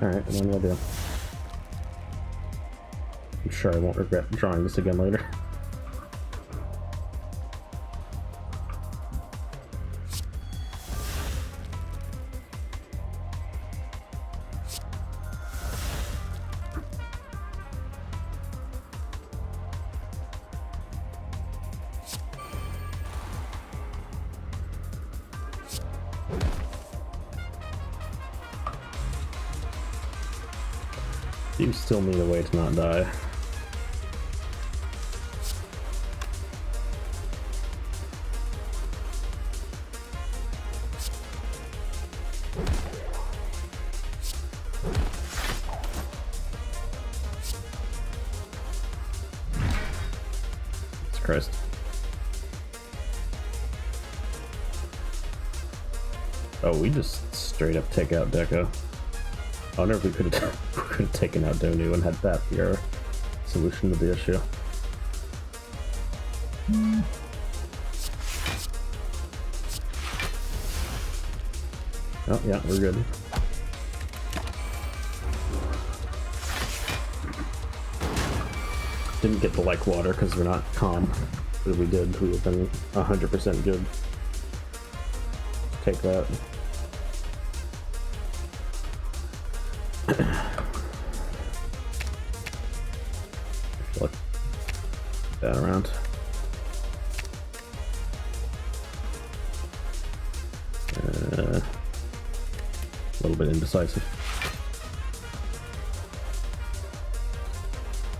A: Alright, and then what do I do? I'm sure I won't regret drawing this again later. You still need a way to not die. Jesus Christ. Oh, we just straight up take out Deco. I wonder if we could have taken out Donu and had that be our solution to the issue. Oh yeah, we're good. Didn't get the like water because we're not calm. But if we did, we would have been 100% good. Take that. Flip that around. A little bit indecisive.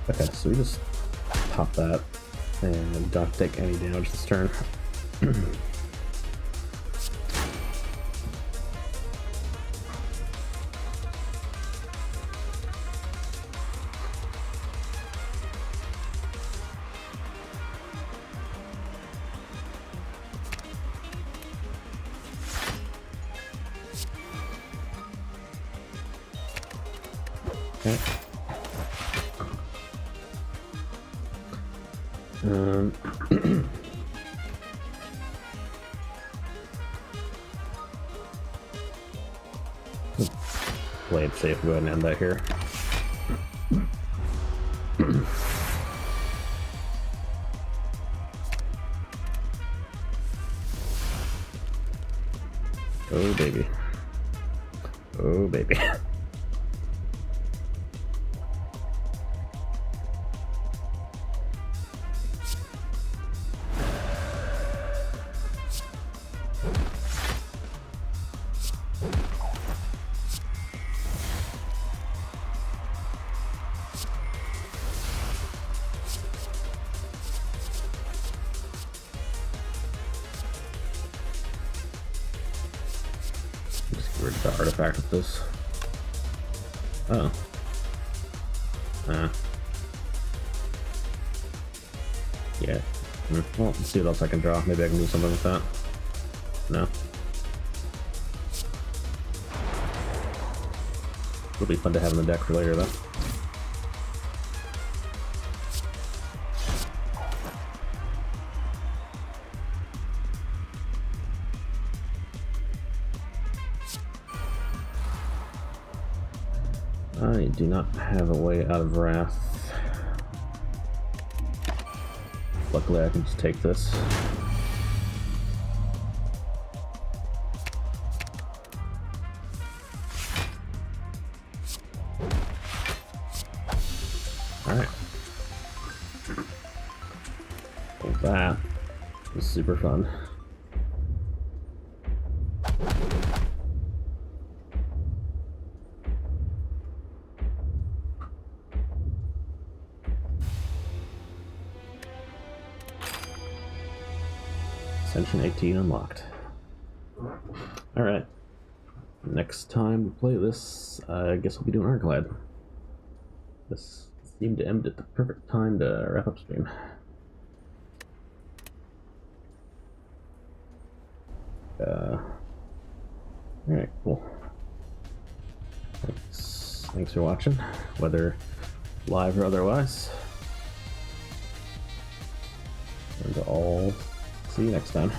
A: Okay, so we just pop that and don't take any damage this turn. Okay. Play it safe, go ahead and end that here. Oh baby. Oh baby. Just get rid of the artifact with this. Oh. Yeah. Well, let's see what else I can draw. Maybe I can do something with that. No. It'll be fun to have in the deck for later, though. I do not have a way out of Wrath. Luckily, I can just take this. Alright. Well, that was super fun. Ascension 18 unlocked. Alright. Next time we play this, I guess we'll be doing Arclad. This seemed to end at the perfect time to wrap up stream. Alright, cool. Thanks for watching, whether live or otherwise. And I'll see you next time.